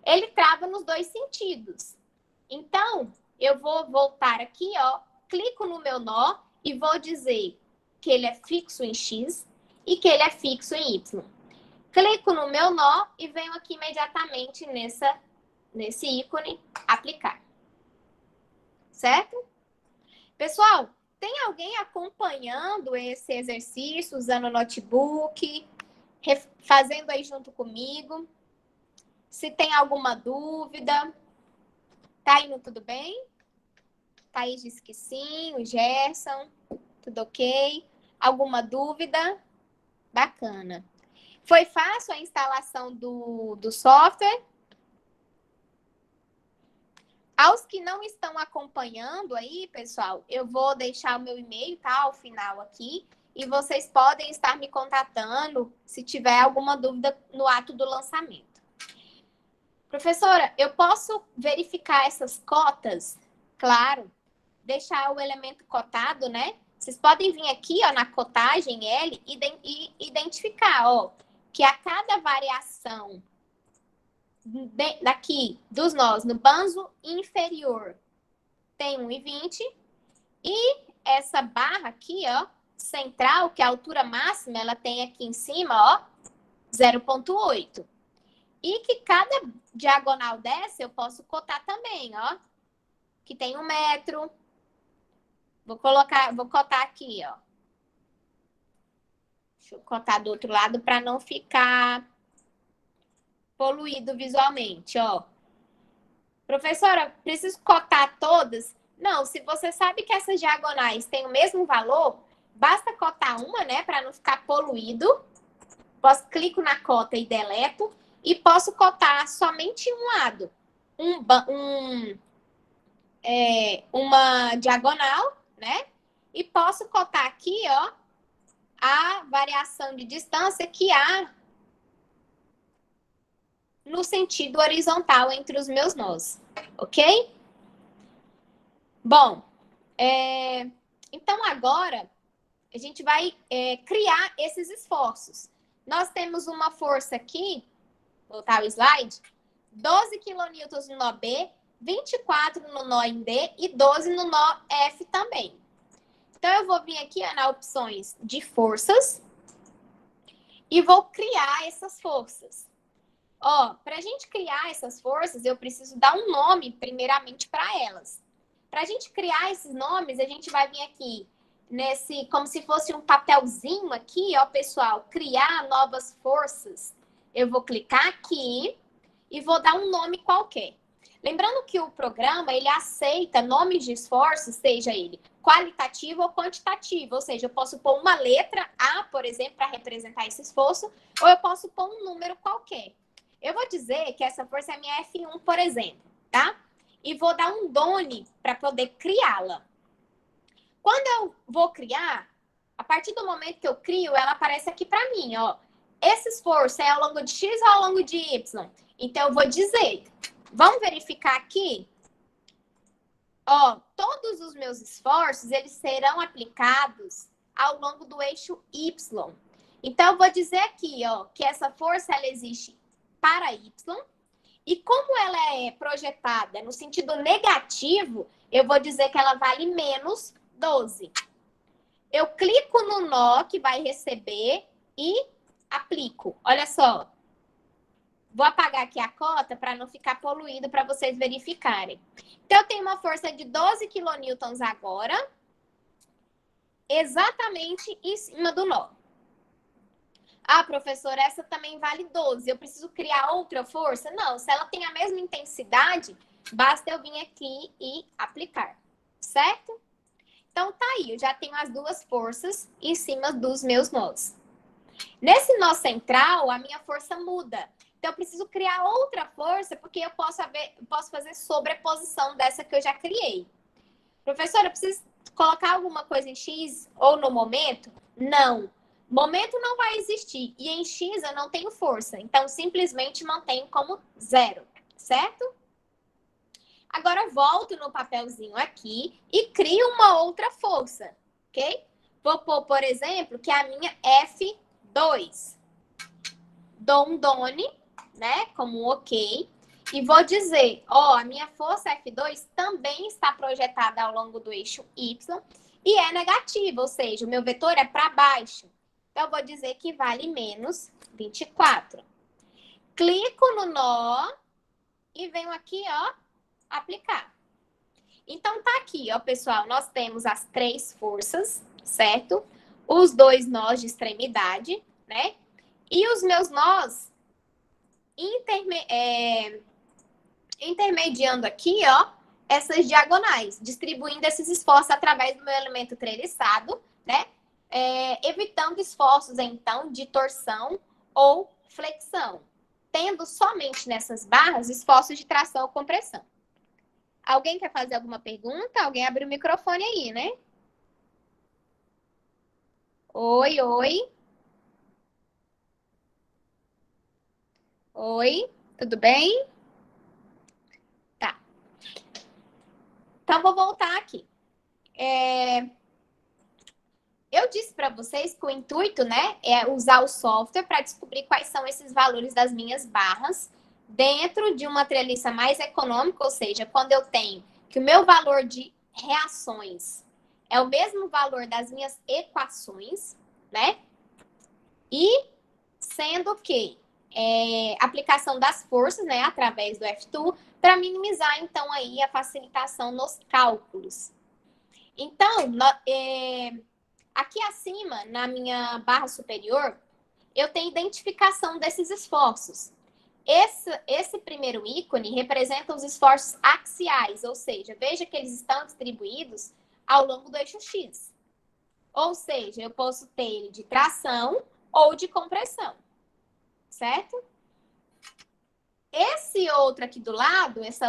Ele trava nos dois sentidos. Então, eu vou voltar aqui, ó, clico no meu nó e vou dizer que ele é fixo em X e que ele é fixo em Y. Clico no meu nó e venho aqui imediatamente nesse ícone, aplicar. Certo? Pessoal, tem alguém acompanhando esse exercício, usando o notebook, fazendo aí junto comigo? Se tem alguma dúvida, tá indo tudo bem? Thaís disse que sim, o Gerson, tudo ok? Alguma dúvida? Bacana. Foi fácil a instalação do software? Aos que não estão acompanhando aí, pessoal, eu vou deixar o meu e-mail, tá? Ao final aqui. E vocês podem estar me contatando se tiver alguma dúvida no ato do lançamento. Professora, eu posso verificar essas cotas? Claro. Deixar o elemento cotado, né? Vocês podem vir aqui, ó, na cotagem L e identificar, ó, que a cada variação daqui dos nós no banzo inferior tem 1,20 e essa barra aqui, ó, central, que é a altura máxima, ela tem aqui em cima, ó, 0,8. E que cada diagonal dessa eu posso cotar também, ó, que tem 1 metro. Vou cotar aqui, ó. Deixa eu cotar do outro lado para não ficar poluído visualmente, ó. Professora, preciso cotar todas? Não, se você sabe que essas diagonais têm o mesmo valor, basta cotar uma, né, para não ficar poluído. Clico na cota e deleto. E posso cotar somente um lado. Uma diagonal, né? E posso cotar aqui, ó, a variação de distância que há no sentido horizontal entre os meus nós, ok? Bom, então agora a gente vai criar esses esforços. Nós temos uma força aqui, voltar o slide, 12 kN no nó B, 24 no nó em D e 12 no nó F também. Então, eu vou vir aqui nas opções de forças e vou criar essas forças. Ó, para a gente criar essas forças, eu preciso dar um nome, primeiramente, para elas. Para a gente criar esses nomes, a gente vai vir aqui como se fosse um papelzinho aqui, ó, pessoal, criar novas forças. Eu vou clicar aqui e vou dar um nome qualquer. Lembrando que o programa, ele aceita nomes de esforços, seja ele qualitativo ou quantitativo, ou seja, eu posso pôr uma letra A, por exemplo, para representar esse esforço, ou eu posso pôr um número qualquer. Eu vou dizer que essa força é a minha F1, por exemplo, tá? E vou dar um done para poder criá-la. Quando eu vou criar, a partir do momento que eu crio, ela aparece aqui para mim, ó. Esse esforço é ao longo de X ou ao longo de Y? Então, eu vou dizer, vamos verificar aqui. Ó, todos os meus esforços, eles serão aplicados ao longo do eixo Y. Então, eu vou dizer aqui, ó, que essa força, ela existe para Y. E como ela é projetada no sentido negativo, eu vou dizer que ela vale menos 12. Eu clico no nó que vai receber e aplico. Olha só. Vou apagar aqui a cota para não ficar poluído para vocês verificarem. Então, eu tenho uma força de 12 kN agora, exatamente em cima do nó. Ah, professora, essa também vale 12. Eu preciso criar outra força? Não, se ela tem a mesma intensidade, basta eu vir aqui e aplicar, certo? Então, tá aí, eu já tenho as duas forças em cima dos meus nós. Nesse nó central, a minha força muda. Então, eu preciso criar outra força, porque eu posso fazer sobreposição dessa que eu já criei. Professora, eu preciso colocar alguma coisa em X ou no momento? Não. Momento não vai existir. E em X eu não tenho força. Então, simplesmente mantenho como 0, certo? Agora, eu volto no papelzinho aqui e crio uma outra força, ok? Vou pôr, por exemplo, que é a minha F2. Dou um done, né? Como um ok. E vou dizer, ó, a minha força F2 também está projetada ao longo do eixo Y e é negativa, ou seja, o meu vetor é para baixo. Então, eu vou dizer que vale menos 24. Clico no nó e venho aqui, ó, aplicar. Então, tá aqui, ó, pessoal, nós temos as 3 forças, certo? Os 2 nós de extremidade, né? E os meus nós intermediando aqui, ó, essas diagonais, distribuindo esses esforços através do meu elemento treliçado, né? Evitando esforços, então, de torção ou flexão, tendo somente nessas barras esforços de tração ou compressão. Alguém quer fazer alguma pergunta? Alguém abriu o microfone aí, né? Oi, oi. Oi, tudo bem? Tá. Então, vou voltar aqui. Eu disse para vocês que o intuito, né, é usar o software para descobrir quais são esses valores das minhas barras dentro de uma treliça mais econômica, ou seja, quando eu tenho que o meu valor de reações é o mesmo valor das minhas equações, né? E sendo que aplicação das forças, né, através do F2, para minimizar, então, aí a facilitação nos cálculos. Então, aqui acima, na minha barra superior, eu tenho identificação desses esforços. Esse primeiro ícone representa os esforços axiais, ou seja, veja que eles estão distribuídos ao longo do eixo X. Ou seja, eu posso ter ele de tração ou de compressão, certo? Esse outro aqui do lado, esse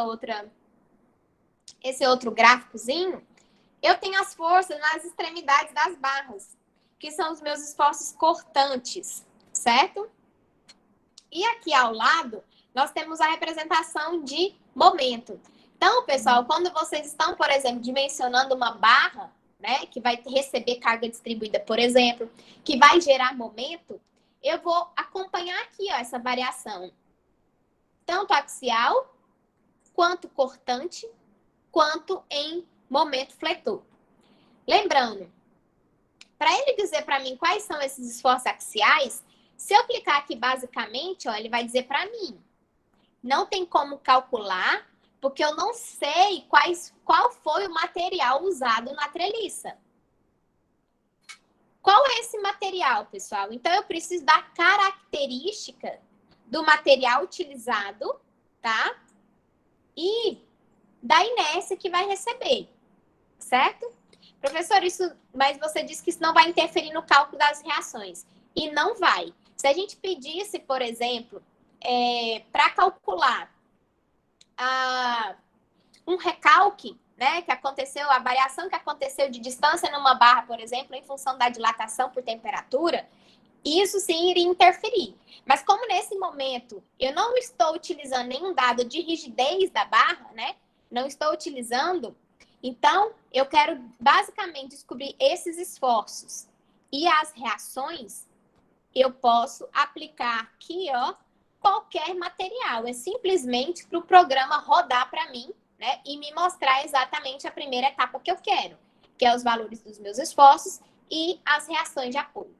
outro gráficozinho, eu tenho as forças nas extremidades das barras, que são os meus esforços cortantes, certo? E aqui ao lado, nós temos a representação de momento. Então, pessoal, quando vocês estão, por exemplo, dimensionando uma barra, né, que vai receber carga distribuída, por exemplo, que vai gerar momento, eu vou acompanhar aqui, ó, essa variação, tanto axial, quanto cortante, quanto em momento fletor. Lembrando, para ele dizer para mim quais são esses esforços axiais, se eu clicar aqui basicamente, ó, ele vai dizer para mim. Não tem como calcular, porque eu não sei qual foi o material usado na treliça. Qual é esse material, pessoal? Então, eu preciso da característica do material utilizado, tá? E da inércia que vai receber, certo? Professor, mas você disse que isso não vai interferir no cálculo das reações. E não vai. Se a gente pedisse, por exemplo, para calcular um recalque, né, que aconteceu, a variação que aconteceu de distância numa barra, por exemplo, em função da dilatação por temperatura, isso sim iria interferir. Mas como nesse momento eu não estou utilizando nenhum dado de rigidez da barra, né? Não estou utilizando, então eu quero basicamente descobrir esses esforços e as reações. Eu posso aplicar aqui, ó, qualquer material. É simplesmente para o programa rodar para mim, né? E me mostrar exatamente a primeira etapa que eu quero, que é os valores dos meus esforços e as reações de apoio.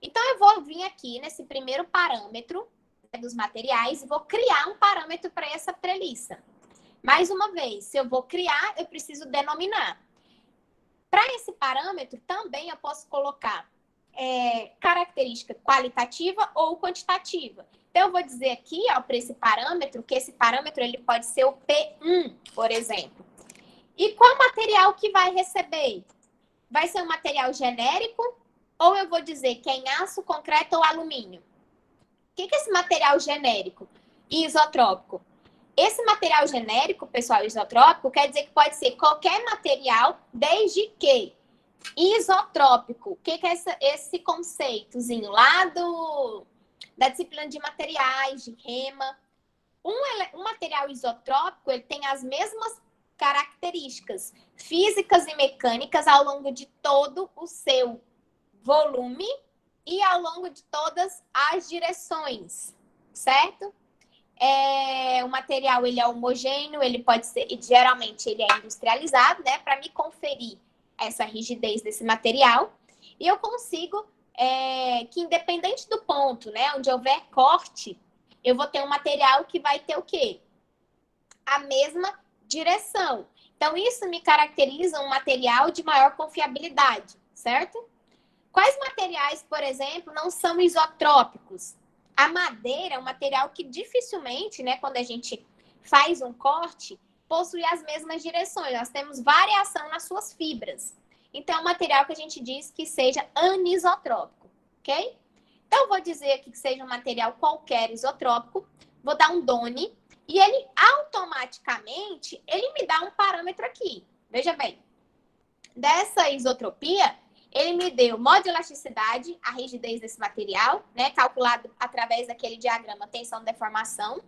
Então, eu vou vir aqui nesse primeiro parâmetro, né, dos materiais e vou criar um parâmetro para essa treliça. Mais uma vez, se eu vou criar, eu preciso denominar. Para esse parâmetro, também eu posso colocar característica qualitativa ou quantitativa. Então, eu vou dizer aqui, para esse parâmetro, que esse parâmetro ele pode ser o P1, por exemplo. E qual material que vai receber? Vai ser um material genérico? Ou eu vou dizer que é em aço, concreto ou alumínio? O que é esse material genérico e isotrópico? Esse material genérico, pessoal, isotrópico, quer dizer que pode ser qualquer material, desde que isotrópico. O que é esse conceitozinho lá da disciplina de materiais, de REMA? Um material isotrópico, ele tem as mesmas características físicas e mecânicas ao longo de todo o seu volume e ao longo de todas as direções, certo? O material ele é homogêneo, ele pode ser, e geralmente ele é industrializado, né, para me conferir essa rigidez desse material. E eu consigo que independente do ponto, né, onde houver corte, eu vou ter um material que vai ter o quê? A mesma direção. Então, isso me caracteriza um material de maior confiabilidade, certo? Quais materiais, por exemplo, não são isotrópicos? A madeira é um material que dificilmente, né, quando a gente faz um corte, possui as mesmas direções. Nós temos variação nas suas fibras. Então, é um material que a gente diz que seja anisotrópico, ok? Então, vou dizer aqui que seja um material qualquer isotrópico, vou dar um DONE, e ele automaticamente, ele me dá um parâmetro aqui. Veja bem, dessa isotropia, ele me deu modo de elasticidade, a rigidez desse material, né, calculado através daquele diagrama tensão-deformação,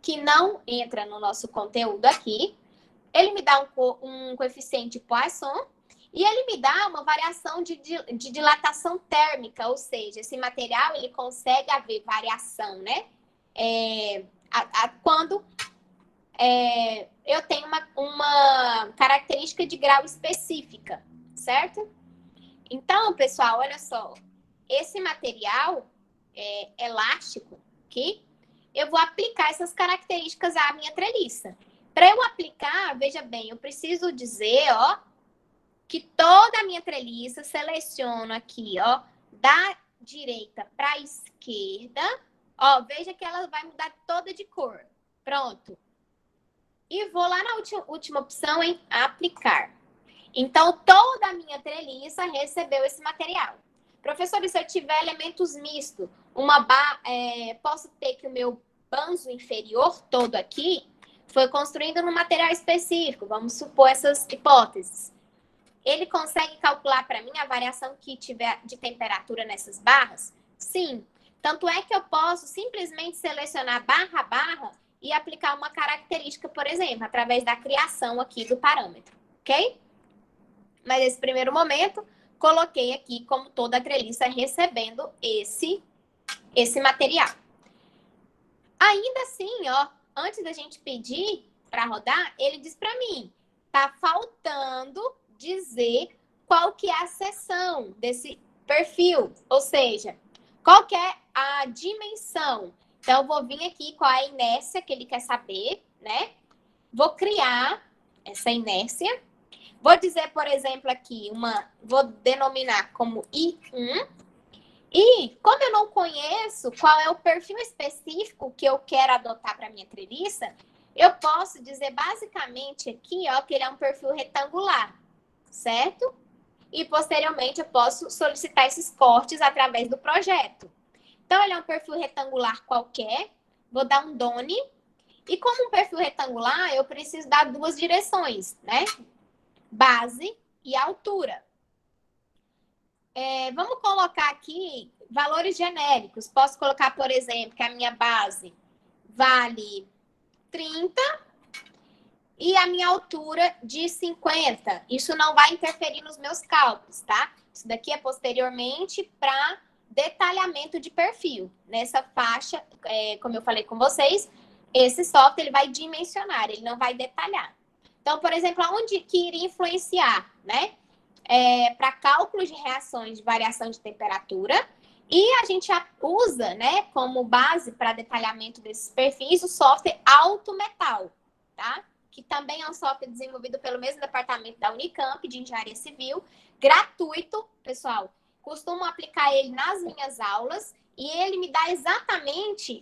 que não entra no nosso conteúdo aqui. Ele me dá um coeficiente de Poisson e ele me dá uma variação de dilatação térmica, ou seja, esse material ele consegue haver variação, né? Quando eu tenho uma característica de grau específica, certo? Então, pessoal, olha só. Esse material elástico aqui, eu vou aplicar essas características à minha treliça. Para eu aplicar, veja bem, eu preciso dizer, ó, que toda a minha treliça, seleciono aqui, ó, da direita para a esquerda, ó, veja que ela vai mudar toda de cor. Pronto. E vou lá na última opção em aplicar. Então, toda a minha treliça recebeu esse material. Professor, e se eu tiver elementos mistos, posso ter que o meu banzo inferior todo aqui foi construído num material específico, vamos supor essas hipóteses. Ele consegue calcular para mim a variação que tiver de temperatura nessas barras? Sim. Tanto é que eu posso simplesmente selecionar barra a barra e aplicar uma característica, por exemplo, através da criação aqui do parâmetro, ok? Mas nesse primeiro momento, coloquei aqui como toda a treliça recebendo esse material. Ainda assim, ó, antes da gente pedir para rodar, ele diz para mim, tá faltando dizer qual que é a seção desse perfil, ou seja, qual que é a dimensão. Então, eu vou vir aqui qual é a inércia que ele quer saber, né? Vou criar essa inércia. Vou dizer, por exemplo, aqui, vou denominar como I1. E, como eu não conheço qual é o perfil específico que eu quero adotar para minha treliça, eu posso dizer basicamente aqui, ó, que ele é um perfil retangular, certo? E, posteriormente, eu posso solicitar esses cortes através do projeto. Então, ele é um perfil retangular qualquer. Vou dar um Done. E como um perfil retangular, eu preciso dar duas direções, né? Base e altura. Vamos colocar aqui valores genéricos. Posso colocar, por exemplo, que a minha base vale 30 e a minha altura de 50. Isso não vai interferir nos meus cálculos, tá? Isso daqui é posteriormente para detalhamento de perfil. Nessa faixa, como eu falei com vocês, esse software ele vai dimensionar, ele não vai detalhar. Então, por exemplo, aonde que iria influenciar, né? Para cálculos de reações de variação de temperatura. E a gente usa, né, como base para detalhamento desses perfis, o software AutoMetal, tá? Que também é um software desenvolvido pelo mesmo departamento da Unicamp, de Engenharia Civil, gratuito, pessoal. Costumo aplicar ele nas minhas aulas e ele me dá exatamente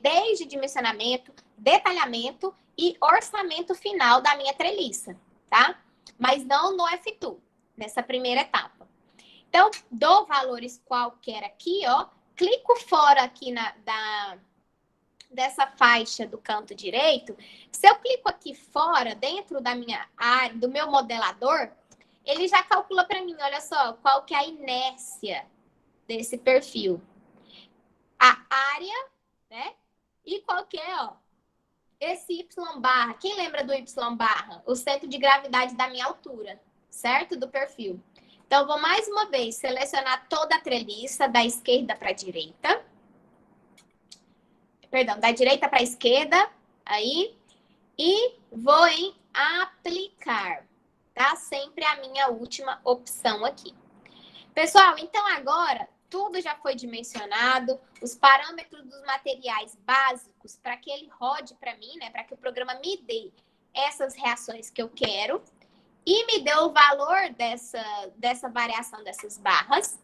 desde dimensionamento, detalhamento e orçamento final da minha treliça, tá? Mas não no F2, nessa primeira etapa. Então, dou valores qualquer aqui, ó. Clico fora aqui dessa faixa do canto direito. Se eu clico aqui fora, dentro da minha área, do meu modelador, ele já calcula para mim, olha só, qual que é a inércia desse perfil. A área, né? E qual que é, ó, esse Y barra. Quem lembra do Y barra? O centro de gravidade da minha altura, certo? Do perfil. Então, vou mais uma vez selecionar toda a treliça, da esquerda para a direita. Perdão, da direita para a esquerda, aí. E vou em aplicar, tá? Sempre a minha última opção aqui. Pessoal, então agora tudo já foi dimensionado, os parâmetros dos materiais básicos para que ele rode para mim, né? Para que o programa me dê essas reações que eu quero. E me deu o valor dessa variação dessas barras,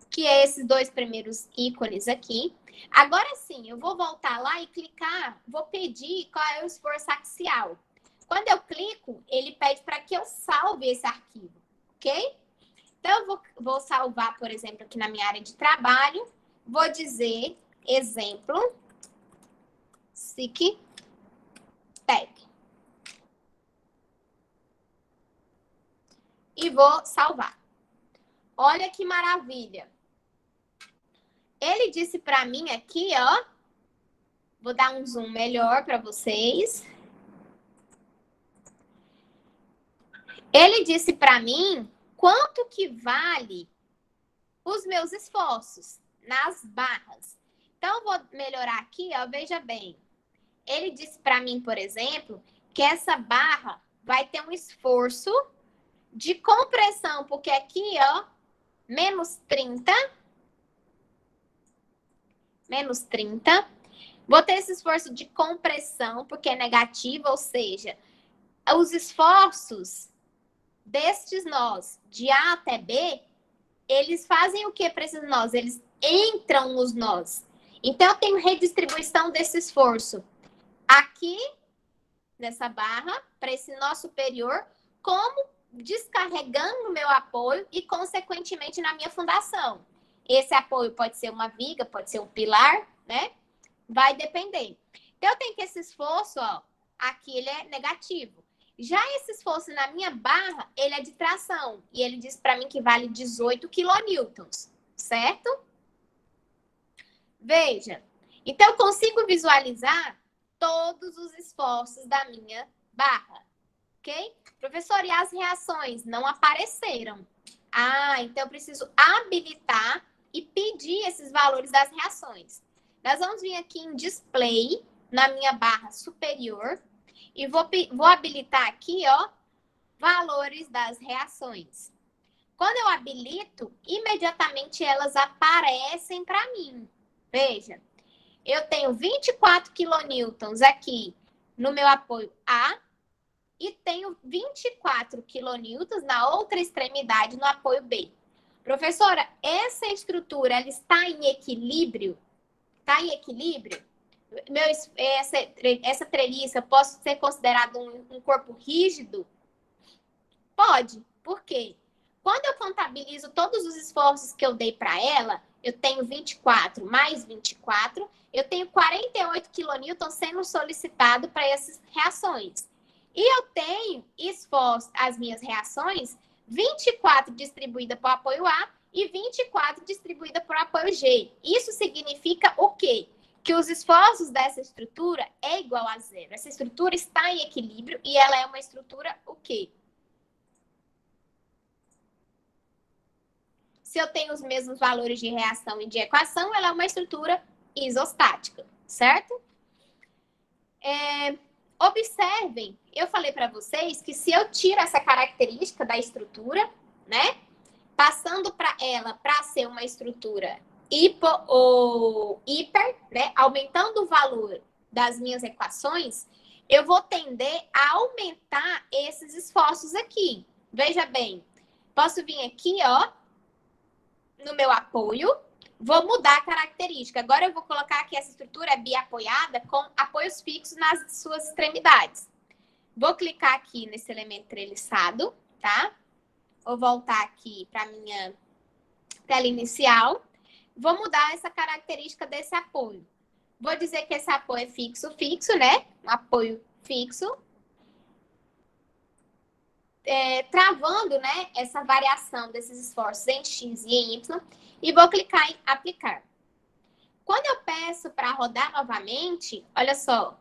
que é esses dois primeiros ícones aqui. Agora sim, eu vou voltar lá e clicar, vou pedir qual é o esforço axial. Quando eu clico, ele pede para que eu salve esse arquivo, ok? Então, eu vou salvar, por exemplo, aqui na minha área de trabalho. Vou dizer, exemplo, SICTEC. E vou salvar. Olha que maravilha. Ele disse para mim aqui, ó. Vou dar um zoom melhor para vocês. Ele disse para mim quanto que vale os meus esforços nas barras. Então, vou melhorar aqui, ó. Veja bem. Ele disse para mim, por exemplo, que essa barra vai ter um esforço de compressão, porque aqui, ó, menos 30. Menos 30. Vou ter esse esforço de compressão, porque é negativo, ou seja, os esforços destes nós, de A até B, eles fazem o que para esses nós? Eles entram nos nós. Então, eu tenho redistribuição desse esforço aqui, nessa barra, para esse nó superior, como descarregando o meu apoio e, consequentemente, na minha fundação. Esse apoio pode ser uma viga, pode ser um pilar, né? Vai depender. Então, eu tenho que esse esforço, ó, aqui ele é negativo. Já esse esforço na minha barra, ele é de tração. E ele diz para mim que vale 18 quilonewtons, certo? Veja. Então, eu consigo visualizar todos os esforços da minha barra, ok? Professor, e as reações não apareceram? Ah, então eu preciso habilitar e pedir esses valores das reações. Nós vamos vir aqui em display, na minha barra superior, e vou habilitar aqui, ó, valores das reações. Quando eu habilito, imediatamente elas aparecem para mim. Veja, eu tenho 24 quilonewtons aqui no meu apoio A e tenho 24 quilonewtons na outra extremidade no apoio B. Professora, essa estrutura ela está em equilíbrio? Está em equilíbrio? Essa treliça pode ser considerado um corpo rígido? Pode. Por quê? Quando eu contabilizo todos os esforços que eu dei para ela, eu tenho 24 mais 24, eu tenho 48 kN sendo solicitado para essas reações. E eu tenho esforço, as minhas reações, 24 distribuída para o apoio A e 24 distribuída para o apoio G. Isso significa o quê? Que os esforços dessa estrutura é igual a zero. Essa estrutura está em equilíbrio e ela é uma estrutura o quê? Se eu tenho os mesmos valores de reação e de equação, ela é uma estrutura isostática, certo? Observem, eu falei para vocês que se eu tiro essa característica da estrutura, né, passando para ela para ser uma estrutura hipo ou hiper, né, aumentando o valor das minhas equações, eu vou tender a aumentar esses esforços aqui. Veja bem, posso vir aqui, ó, no meu apoio, vou mudar a característica. Agora eu vou colocar que essa estrutura é biapoiada com apoios fixos nas suas extremidades. Vou clicar aqui nesse elemento treliçado, tá? Vou voltar aqui para a minha tela inicial. Vou mudar essa característica desse apoio. Vou dizer que esse apoio é fixo, né? Um apoio fixo. Travando, né, essa variação desses esforços em X e em Y, e vou clicar em aplicar. Quando eu peço para rodar novamente, olha só,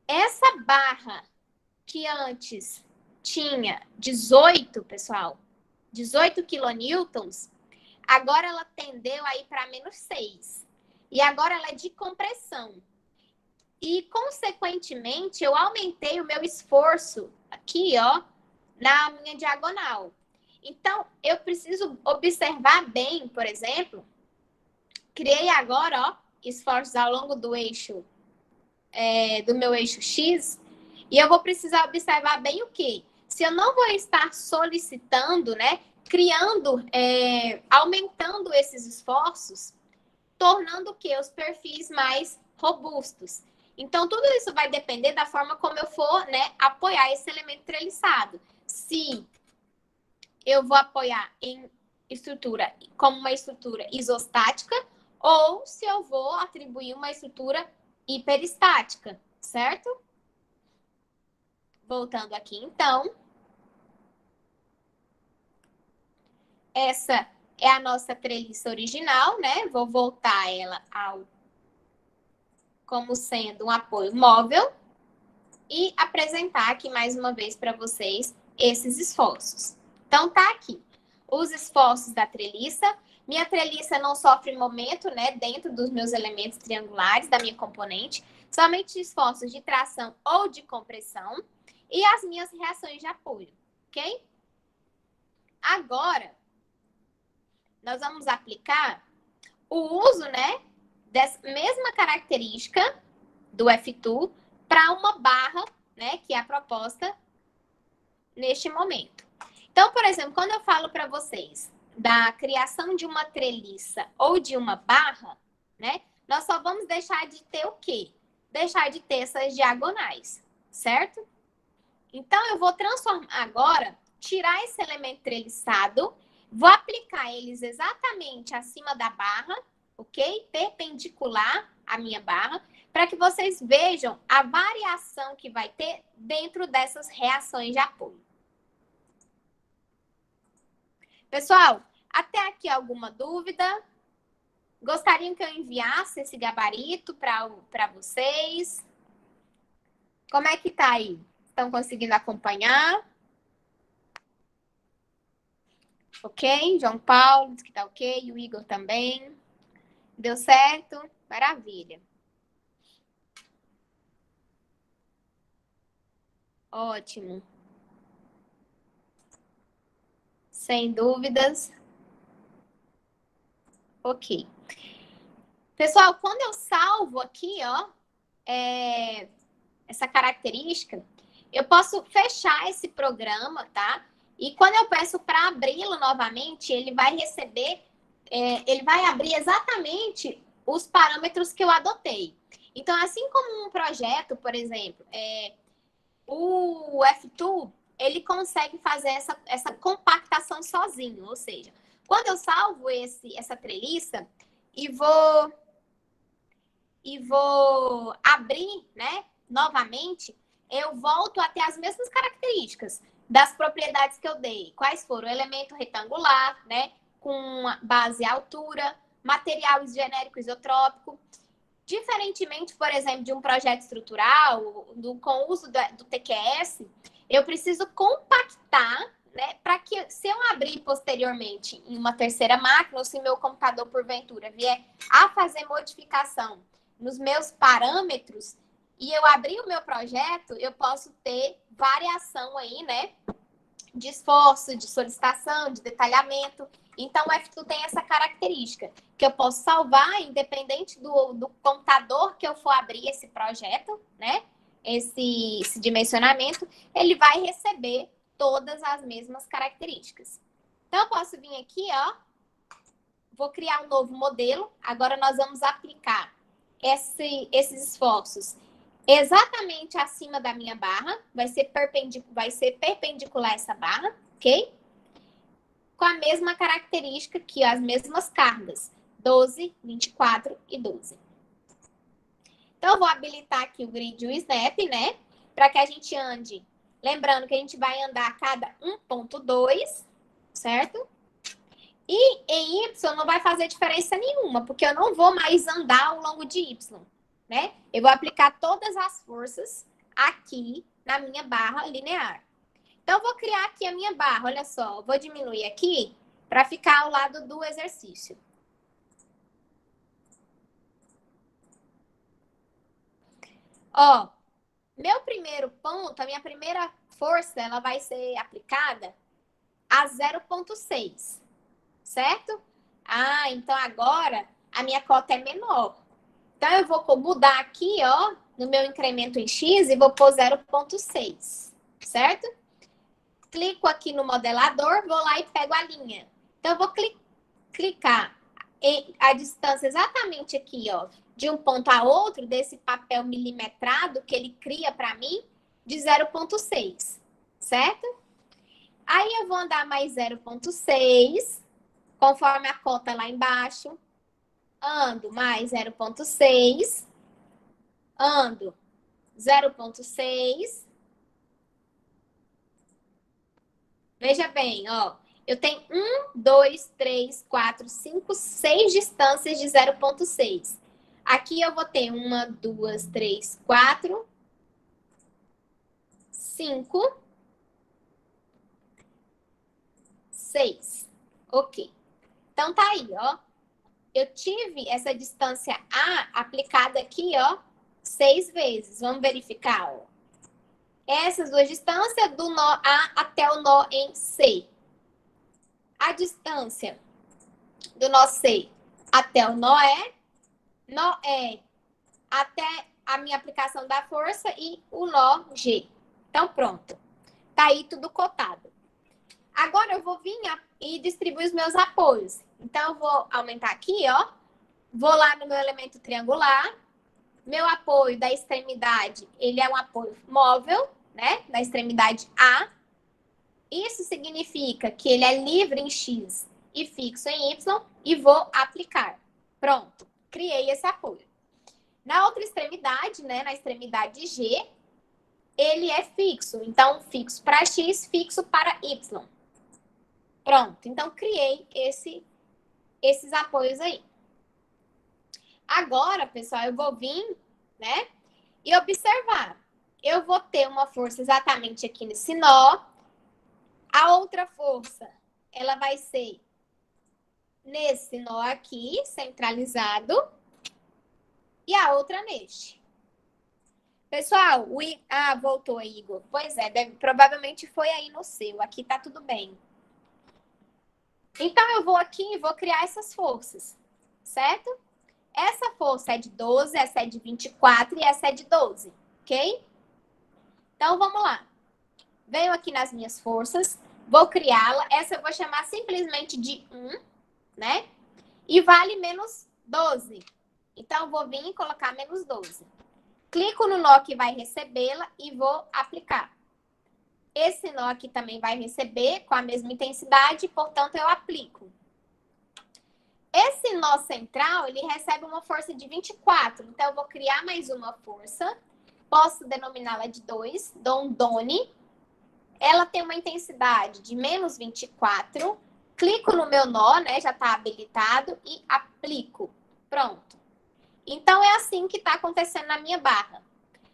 essa barra que antes tinha 18, pessoal, 18 quilonewtons, agora ela tendeu aí para menos 6. E agora ela é de compressão. E, consequentemente, eu aumentei o meu esforço aqui, ó, na minha diagonal. Então, eu preciso observar bem, por exemplo, criei agora, ó, esforços ao longo do eixo, do meu eixo X, e eu vou precisar observar bem o quê? Se eu não vou estar solicitando, né, criando, aumentando esses esforços, tornando o quê? Os perfis mais robustos. Então, tudo isso vai depender da forma como eu for, né, apoiar esse elemento treliçado. Se eu vou apoiar em estrutura como uma estrutura isostática ou se eu vou atribuir uma estrutura hiperestática, certo? Voltando aqui, então. Essa é a nossa treliça original, né? Vou voltar ela como sendo um apoio móvel e apresentar aqui mais uma vez para vocês esses esforços. Então, tá aqui os esforços da treliça. Minha treliça não sofre momento, né, dentro dos meus elementos triangulares, da minha componente, somente esforços de tração ou de compressão e as minhas reações de apoio, ok? Agora, nós vamos aplicar o uso, né, dessa mesma característica do F2 para uma barra, né, que é a proposta neste momento. Então, por exemplo, quando eu falo para vocês da criação de uma treliça ou de uma barra, né, nós só vamos deixar de ter o quê? Deixar de ter essas diagonais, certo? Então, eu vou transformar agora, tirar esse elemento treliçado, vou aplicar eles exatamente acima da barra, ok? Perpendicular à minha barra, para que vocês vejam a variação que vai ter dentro dessas reações de apoio. Pessoal, até aqui alguma dúvida? Gostariam que eu enviasse esse gabarito para vocês? Como é que tá aí? Estão conseguindo acompanhar? Ok? João Paulo diz que tá ok, o Igor também. Deu certo? Maravilha. Ótimo. Sem dúvidas. Ok. Pessoal, quando eu salvo aqui, ó, essa característica, eu posso fechar esse programa, tá? E quando eu peço para abri-lo novamente, ele vai receber, ele vai abrir exatamente os parâmetros que eu adotei. Então, assim como um projeto, por exemplo, o F2, ele consegue fazer essa compactação sozinho. Ou seja, quando eu salvo essa treliça e vou abrir, né, novamente, eu volto a ter as mesmas características das propriedades que eu dei. Quais foram? Elemento retangular, né, com base e altura, material genérico isotrópico. Diferentemente, por exemplo, de um projeto estrutural, com o uso do TQS, eu preciso compactar, né, para que, se eu abrir posteriormente em uma terceira máquina, ou se meu computador, porventura, vier a fazer modificação nos meus parâmetros, e eu abrir o meu projeto, eu posso ter variação aí, né, de esforço, de solicitação, de detalhamento. Então, o F2 tem essa característica, que eu posso salvar, independente do computador que eu for abrir esse projeto, né? Esse dimensionamento, ele vai receber todas as mesmas características. Então, eu posso vir aqui, ó, vou criar um novo modelo. Agora, nós vamos aplicar esses esforços exatamente acima da minha barra, vai ser perpendicular essa barra, ok? Com a mesma característica aqui, as mesmas cargas, 12, 24 e 12. Então, eu vou habilitar aqui o grid e o snap, né? Para que a gente ande, lembrando que a gente vai andar a cada 1.2, certo? E em Y não vai fazer diferença nenhuma, porque eu não vou mais andar ao longo de Y, né? Eu vou aplicar todas as forças aqui na minha barra linear. Então, eu vou criar aqui a minha barra, olha só. Vou diminuir aqui para ficar ao lado do exercício. Ó, meu primeiro ponto, a minha primeira força, ela vai ser aplicada a 0,6, certo? Ah, então agora a minha cota é menor. Então, eu vou mudar aqui, ó, no meu incremento em X e vou pôr 0,6, certo? Clico aqui no modelador, vou lá e pego a linha. Então, eu vou clicar a distância exatamente aqui, ó, de um ponto a outro, desse papel milimetrado que ele cria para mim, de 0,6, certo? Aí, eu vou andar mais 0,6, conforme a cota lá embaixo. Ando mais 0,6. Ando 0,6. Veja bem, ó. Eu tenho 1, 2, 3, 4, 5, 6 distâncias de 0,6. Aqui eu vou ter 1, 2, 3, 4, 5, 6. Ok. Então, tá aí, ó. Eu tive essa distância A aplicada aqui, ó, 6 vezes. Vamos verificar, ó. Essas duas distâncias, do nó A até o nó em C. A distância do nó C até o nó E até a minha aplicação da força e o nó G. Então, pronto. Tá aí tudo cotado. Agora, eu vou vir e distribuir os meus apoios. Então, eu vou aumentar aqui, ó. Vou lá no meu elemento triangular. Meu apoio da extremidade, ele é um apoio móvel, né? Da extremidade A. Isso significa que ele é livre em X e fixo em Y e vou aplicar. Pronto, criei esse apoio. Na outra extremidade, né, na extremidade G, ele é fixo. Então, fixo para X, fixo para Y. Pronto, então criei esses apoios aí. Agora, pessoal, eu vou vir, né, e observar. Eu vou ter uma força exatamente aqui nesse nó. A outra força, ela vai ser nesse nó aqui, centralizado. E a outra neste. Pessoal, voltou aí, Igor. Pois é, provavelmente foi aí no seu. Aqui tá tudo bem. Então, eu vou aqui e vou criar essas forças, certo? Essa força é de 12, essa é de 24 e essa é de 12, ok? Então, vamos lá. Venho aqui nas minhas forças, vou criá-la. Essa eu vou chamar simplesmente de 1, né? E vale menos 12. Então, eu vou vir e colocar menos 12. Clico no nó que vai recebê-la e vou aplicar. Esse nó aqui também vai receber com a mesma intensidade, portanto, eu aplico. Esse nó central, ele recebe uma força de 24. Então, eu vou criar mais uma força. Posso denominá-la de 2. Dou um done. Ela tem uma intensidade de menos 24. Clico no meu nó, né? Já está habilitado. E aplico. Pronto. Então, é assim que está acontecendo na minha barra.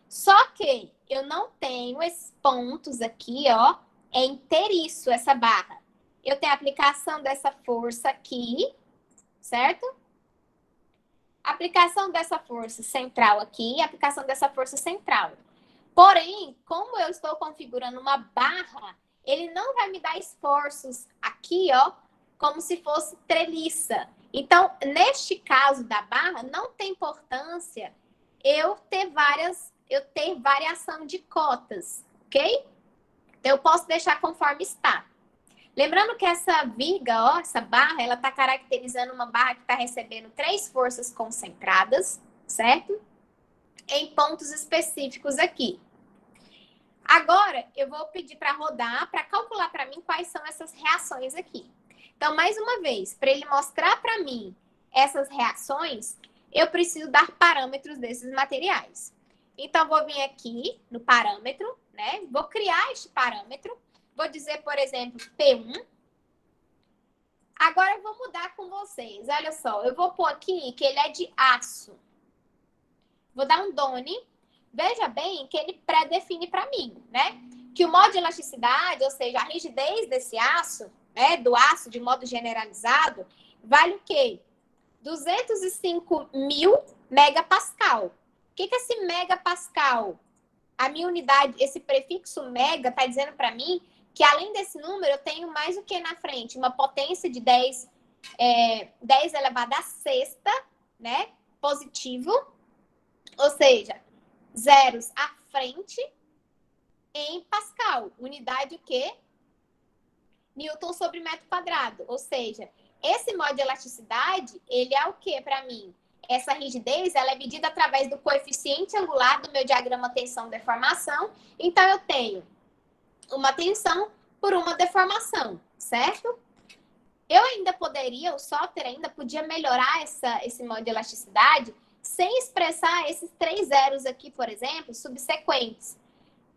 Só que eu não tenho esses pontos aqui, ó. É inteiriço essa barra. Eu tenho a aplicação dessa força aqui, certo? Aplicação dessa força central aqui, aplicação dessa força central. Porém, como eu estou configurando uma barra, ele não vai me dar esforços aqui, ó, como se fosse treliça. Então, neste caso da barra, não tem importância eu ter variação de cotas, ok? Então, eu posso deixar conforme está. Lembrando que essa viga, ó, essa barra, ela está caracterizando uma barra que está recebendo 3 forças concentradas, certo? Em pontos específicos aqui. Agora, eu vou pedir para rodar, para calcular para mim quais são essas reações aqui. Então, mais uma vez, para ele mostrar para mim essas reações, eu preciso dar parâmetros desses materiais. Então, vou vir aqui no parâmetro, né? Vou criar este parâmetro. Vou dizer, por exemplo, P1. Agora, eu vou mudar com vocês. Olha só, eu vou pôr aqui que ele é de aço. Vou dar um done. Veja bem que ele pré-define para mim, né? Que o modo de elasticidade, ou seja, a rigidez desse aço, né, do aço de modo generalizado, vale o quê? 205.000 megapascal. O que é esse megapascal? A minha unidade, esse prefixo mega, está dizendo para mim que além desse número, eu tenho mais o que na frente? Uma potência de 10 elevado à sexta, né? Positivo. Ou seja, zeros à frente em Pascal. Unidade o quê? Newton sobre metro quadrado. Ou seja, esse modo de elasticidade, ele é o quê para mim? Essa rigidez, ela é medida através do coeficiente angular do meu diagrama tensão-deformação. Então, eu tenho uma tensão por uma deformação, certo? Eu ainda poderia, o software ainda podia melhorar esse modo de elasticidade sem expressar esses 3 zeros aqui, por exemplo, subsequentes.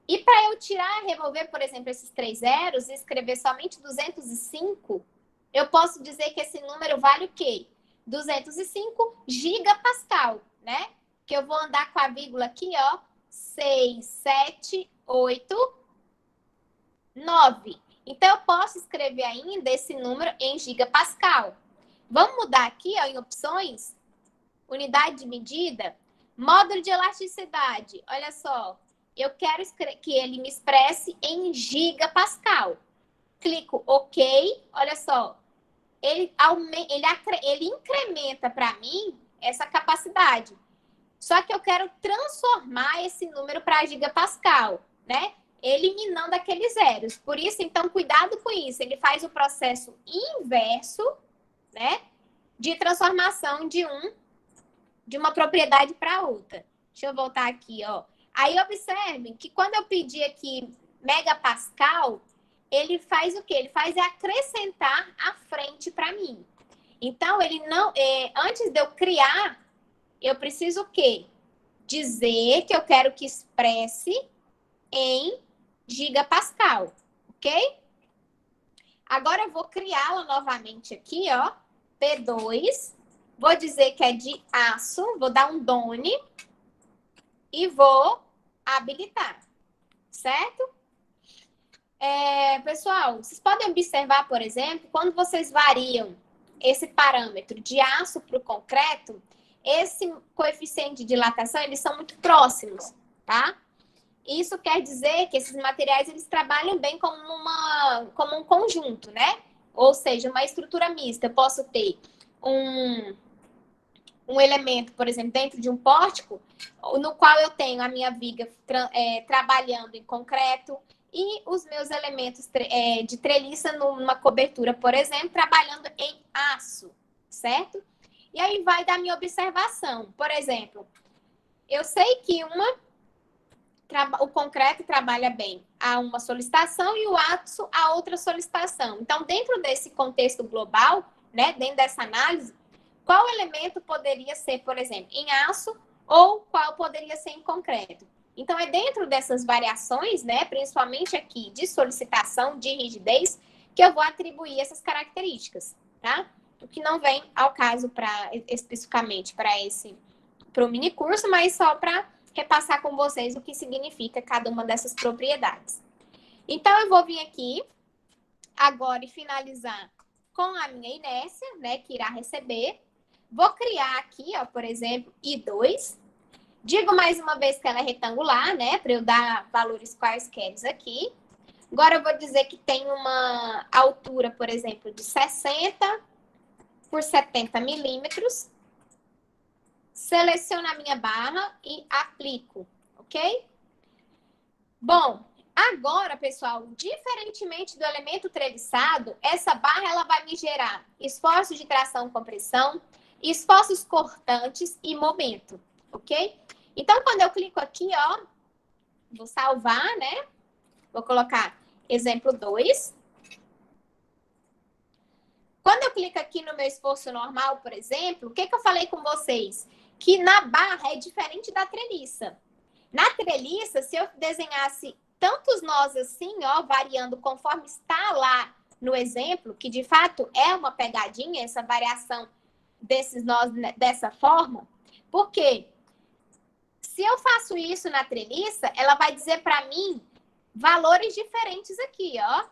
E para eu tirar, remover, por exemplo, esses 3 zeros e escrever somente 205, eu posso dizer que esse número vale o quê? 205 gigapascal, né? Que eu vou andar com a vírgula aqui, ó, 6, 7, 8, 9. Então, eu posso escrever ainda esse número em gigapascal. Vamos mudar aqui, ó, em opções. Unidade de medida. Módulo de elasticidade. Olha só. Eu quero que ele me expresse em gigapascal. Clico OK. Olha só. Ele incrementa para mim essa capacidade. Só que eu quero transformar esse número para gigapascal, né? Eliminando aqueles zeros. Por isso, então, cuidado com isso. Ele faz o processo inverso, né? De transformação de uma propriedade para outra. Deixa eu voltar aqui, ó. Aí, observem que quando eu pedir aqui megapascal, ele faz o quê? Ele faz acrescentar à frente para mim. Então, ele não... antes de eu criar, eu preciso o quê? Dizer que eu quero que expresse em gigapascal, ok? Agora, eu vou criá-la novamente aqui, ó. P2. Vou dizer que é de aço. Vou dar um done. E vou habilitar. Certo? Pessoal, vocês podem observar, por exemplo, quando vocês variam esse parâmetro de aço para o concreto, esse coeficiente de dilatação, eles são muito próximos, tá? Isso quer dizer que esses materiais, eles trabalham bem como um conjunto, né? Ou seja, uma estrutura mista. Eu posso ter um elemento, por exemplo, dentro de um pórtico, no qual eu tenho a minha viga trabalhando em concreto e os meus elementos de treliça numa cobertura, por exemplo, trabalhando em aço, certo? E aí vai da minha observação. Por exemplo, eu sei que uma o concreto trabalha bem a uma solicitação e o aço a outra solicitação. Então, dentro desse contexto global, né, dentro dessa análise, qual elemento poderia ser, por exemplo, em aço ou qual poderia ser em concreto? Então, é dentro dessas variações, né, principalmente aqui de solicitação, de rigidez, que eu vou atribuir essas características, tá? O que não vem ao caso especificamente para o mini curso, mas só para repassar com vocês o que significa cada uma dessas propriedades. Então, eu vou vir aqui agora e finalizar com a minha inércia, né, que irá receber. Vou criar aqui, ó, por exemplo, I2. Digo mais uma vez que ela é retangular, né, para eu dar valores quaisquer aqui. Agora eu vou dizer que tem uma altura, por exemplo, de 60 por 70 milímetros. Seleciono a minha barra e aplico, ok? Bom, agora, pessoal, diferentemente do elemento treliçado, essa barra ela vai me gerar esforços de tração e compressão, esforços cortantes e momento, ok? Então, quando eu clico aqui, ó, vou salvar, né? Vou colocar exemplo 2. Quando eu clico aqui no meu esforço normal, por exemplo, o que eu falei com vocês? Que na barra é diferente da treliça. Na treliça, se eu desenhasse tantos nós assim, ó, variando conforme está lá no exemplo, que de fato é uma pegadinha, essa variação desses nós dessa forma, porque se eu faço isso na treliça, ela vai dizer para mim valores diferentes aqui, ó.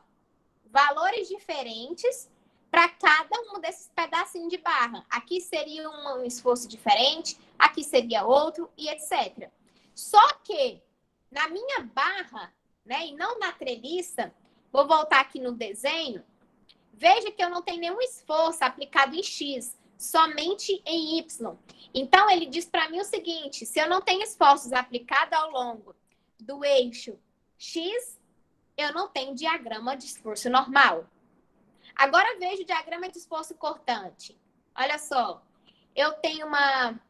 Valores diferentes para cada um desses pedacinhos de barra. Aqui seria um esforço diferente, aqui seria outro e etc. Só que na minha barra, né, e não na treliça, vou voltar aqui no desenho, veja que eu não tenho nenhum esforço aplicado em X, somente em Y. Então, ele diz para mim o seguinte, se eu não tenho esforços aplicados ao longo do eixo X, eu não tenho diagrama de esforço normal. Agora, veja o diagrama de esforço cortante. Olha só, eu tenho uma...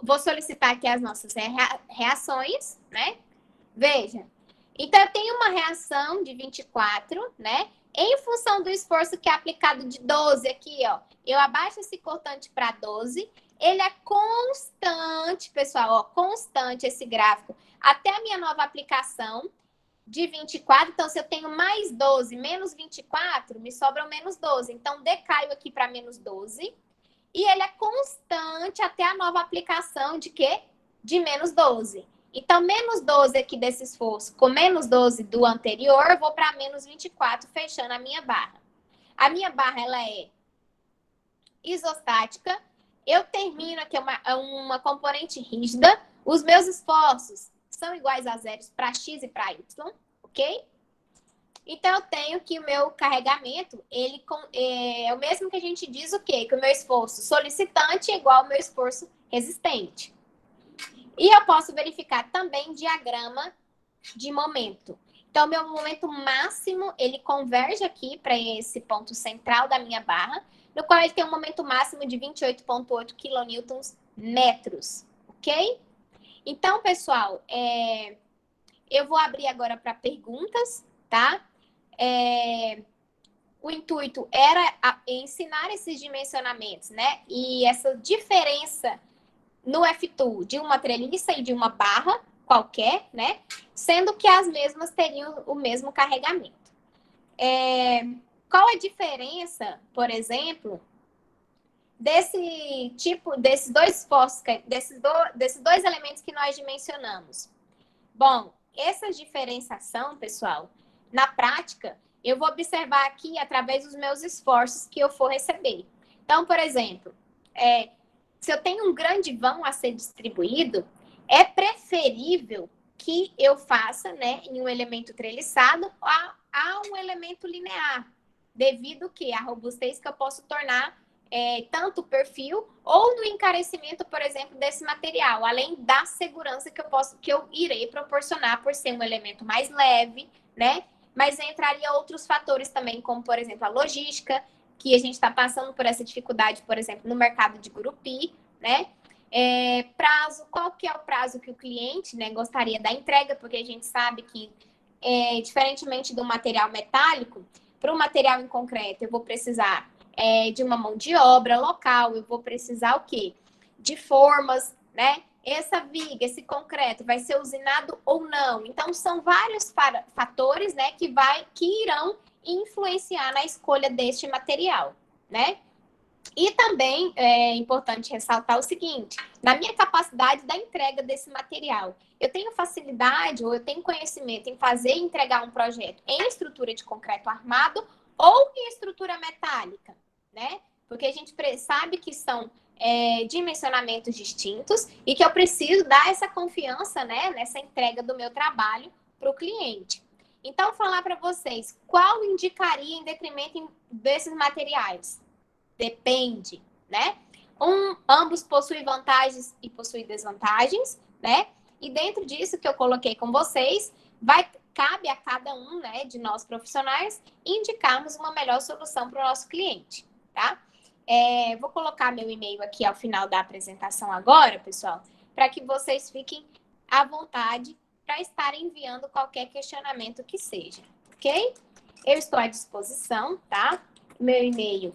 vou solicitar aqui as nossas reações, né? Veja. Então, eu tenho uma reação de 24, né? Em função do esforço que é aplicado de 12 aqui, ó. Eu abaixo esse cortante para 12. Ele é constante, pessoal, ó. Constante esse gráfico. Até a minha nova aplicação de 24. Então, se eu tenho mais 12, menos 24, me sobram menos 12. Então, decaio aqui para menos 12. E ele é constante até a nova aplicação de quê? De menos 12. Então, menos 12 aqui desse esforço com menos 12 do anterior, eu vou para menos 24, fechando a minha barra. A minha barra, ela é isostática. Eu termino aqui uma componente rígida. Os meus esforços são iguais a zeros para X e para Y, ok? Então, eu tenho que o meu carregamento, ele é o mesmo que a gente diz o quê? Que o meu esforço solicitante é igual ao meu esforço resistente. E eu posso verificar também diagrama de momento. Então, meu momento máximo, ele converge aqui para esse ponto central da minha barra, no qual ele tem um momento máximo de 28,8 kNm, ok? Então, pessoal, eu vou abrir agora para perguntas, tá? O intuito era ensinar esses dimensionamentos, né? E essa diferença no F2 de uma treliça e de uma barra qualquer, né? Sendo que as mesmas teriam o mesmo carregamento. Qual a diferença, por exemplo, desses dois esforços, desses dois elementos que nós dimensionamos? Bom, essa diferenciação, pessoal, na prática, eu vou observar aqui através dos meus esforços que eu for receber. Então, por exemplo, se eu tenho um grande vão a ser distribuído, é preferível que eu faça, né, em um elemento treliçado a um elemento linear, devido que a robustez que eu posso tornar tanto o perfil ou no encarecimento, por exemplo, desse material, além da segurança que eu irei proporcionar por ser um elemento mais leve, né? Mas entraria outros fatores também, como, por exemplo, a logística, que a gente está passando por essa dificuldade, por exemplo, no mercado de Gurupi, né? Prazo, qual que é o prazo que o cliente, né, gostaria da entrega, porque a gente sabe que, diferentemente do material metálico, para o material em concreto, eu vou precisar de uma mão de obra local, eu vou precisar o quê? De formas, né? Essa viga, esse concreto vai ser usinado ou não. Então, são vários fatores, né, que irão influenciar na escolha deste material, né? E também é importante ressaltar o seguinte: na minha capacidade da entrega desse material, eu tenho facilidade ou eu tenho conhecimento em fazer e entregar um projeto em estrutura de concreto armado ou em estrutura metálica, né? Porque a gente sabe que são dimensionamentos distintos e que eu preciso dar essa confiança, né, nessa entrega do meu trabalho para o cliente. Então, falar para vocês, qual indicaria em detrimento desses materiais? Depende, né? Ambos possuem vantagens e possuem desvantagens, né? E dentro disso que eu coloquei com vocês, cabe a cada um, né, de nós profissionais indicarmos uma melhor solução para o nosso cliente, tá? Vou colocar meu e-mail aqui ao final da apresentação agora, pessoal, para que vocês fiquem à vontade para estarem enviando qualquer questionamento que seja, ok? Eu estou à disposição, tá? Meu e-mail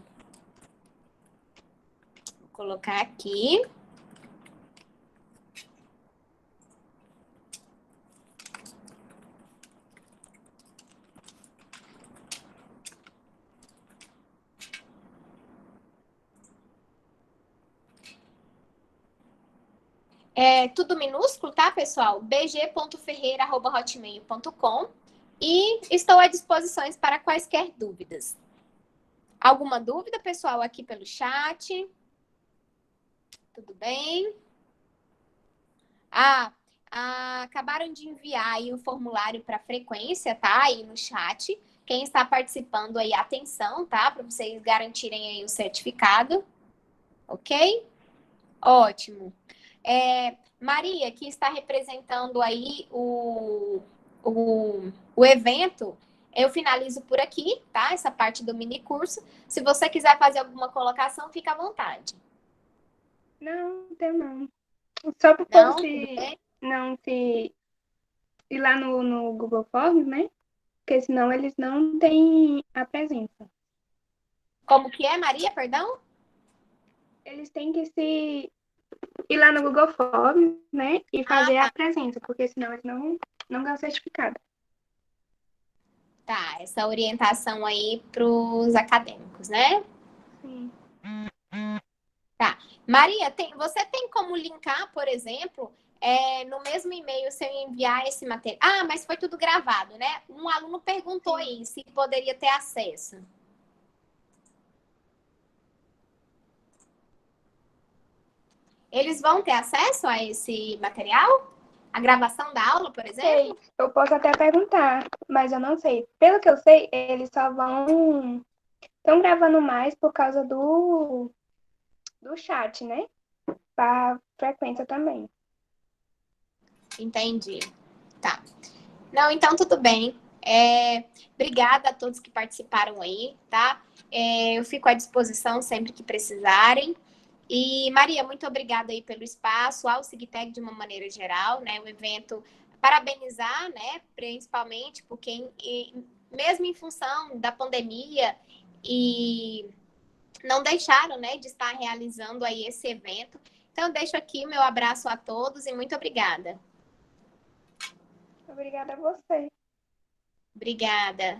colocar aqui. Tudo minúsculo, tá, pessoal? bg.ferreira@hotmail.com e estou à disposição para quaisquer dúvidas. Alguma dúvida, pessoal, aqui pelo chat? Tudo bem? Acabaram de enviar aí o formulário para frequência, tá? Aí no chat. Quem está participando aí, atenção, tá? Para vocês garantirem aí o certificado. Ok? Ótimo. Maria, que está representando aí o evento, eu finalizo por aqui, tá? Essa parte do mini curso. Se você quiser fazer alguma colocação, fica à vontade. Não, tem não. Só para o Não? povo Tudo bem? se ir lá no Google Forms, né? Porque senão eles não têm a presença. Como que é, Maria? Perdão? Eles têm que se ir lá no Google Forms, né? E fazer a presença, porque senão eles não ganham certificado. Tá, essa orientação aí para os acadêmicos, né? Sim. Tá. Maria, você tem como linkar, por exemplo, no mesmo e-mail, se eu enviar esse material? Ah, mas foi tudo gravado, né? Um aluno perguntou aí se poderia ter acesso. Eles vão ter acesso a esse material? A gravação da aula, por exemplo? Sei, eu posso até perguntar, mas eu não sei. Pelo que eu sei, eles só estão gravando mais por causa do chat, né? Para frequência também. Entendi. Tá. Não, então tudo bem. Obrigada a todos que participaram aí, tá? Eu fico à disposição sempre que precisarem. E, Maria, muito obrigada aí pelo espaço, ao Sigtec de uma maneira geral, né? O evento, parabenizar, né? Principalmente porque, mesmo em função da pandemia, e não deixaram, né, de estar realizando aí esse evento. Então, eu deixo aqui meu abraço a todos e muito obrigada. Obrigada a você. Obrigada.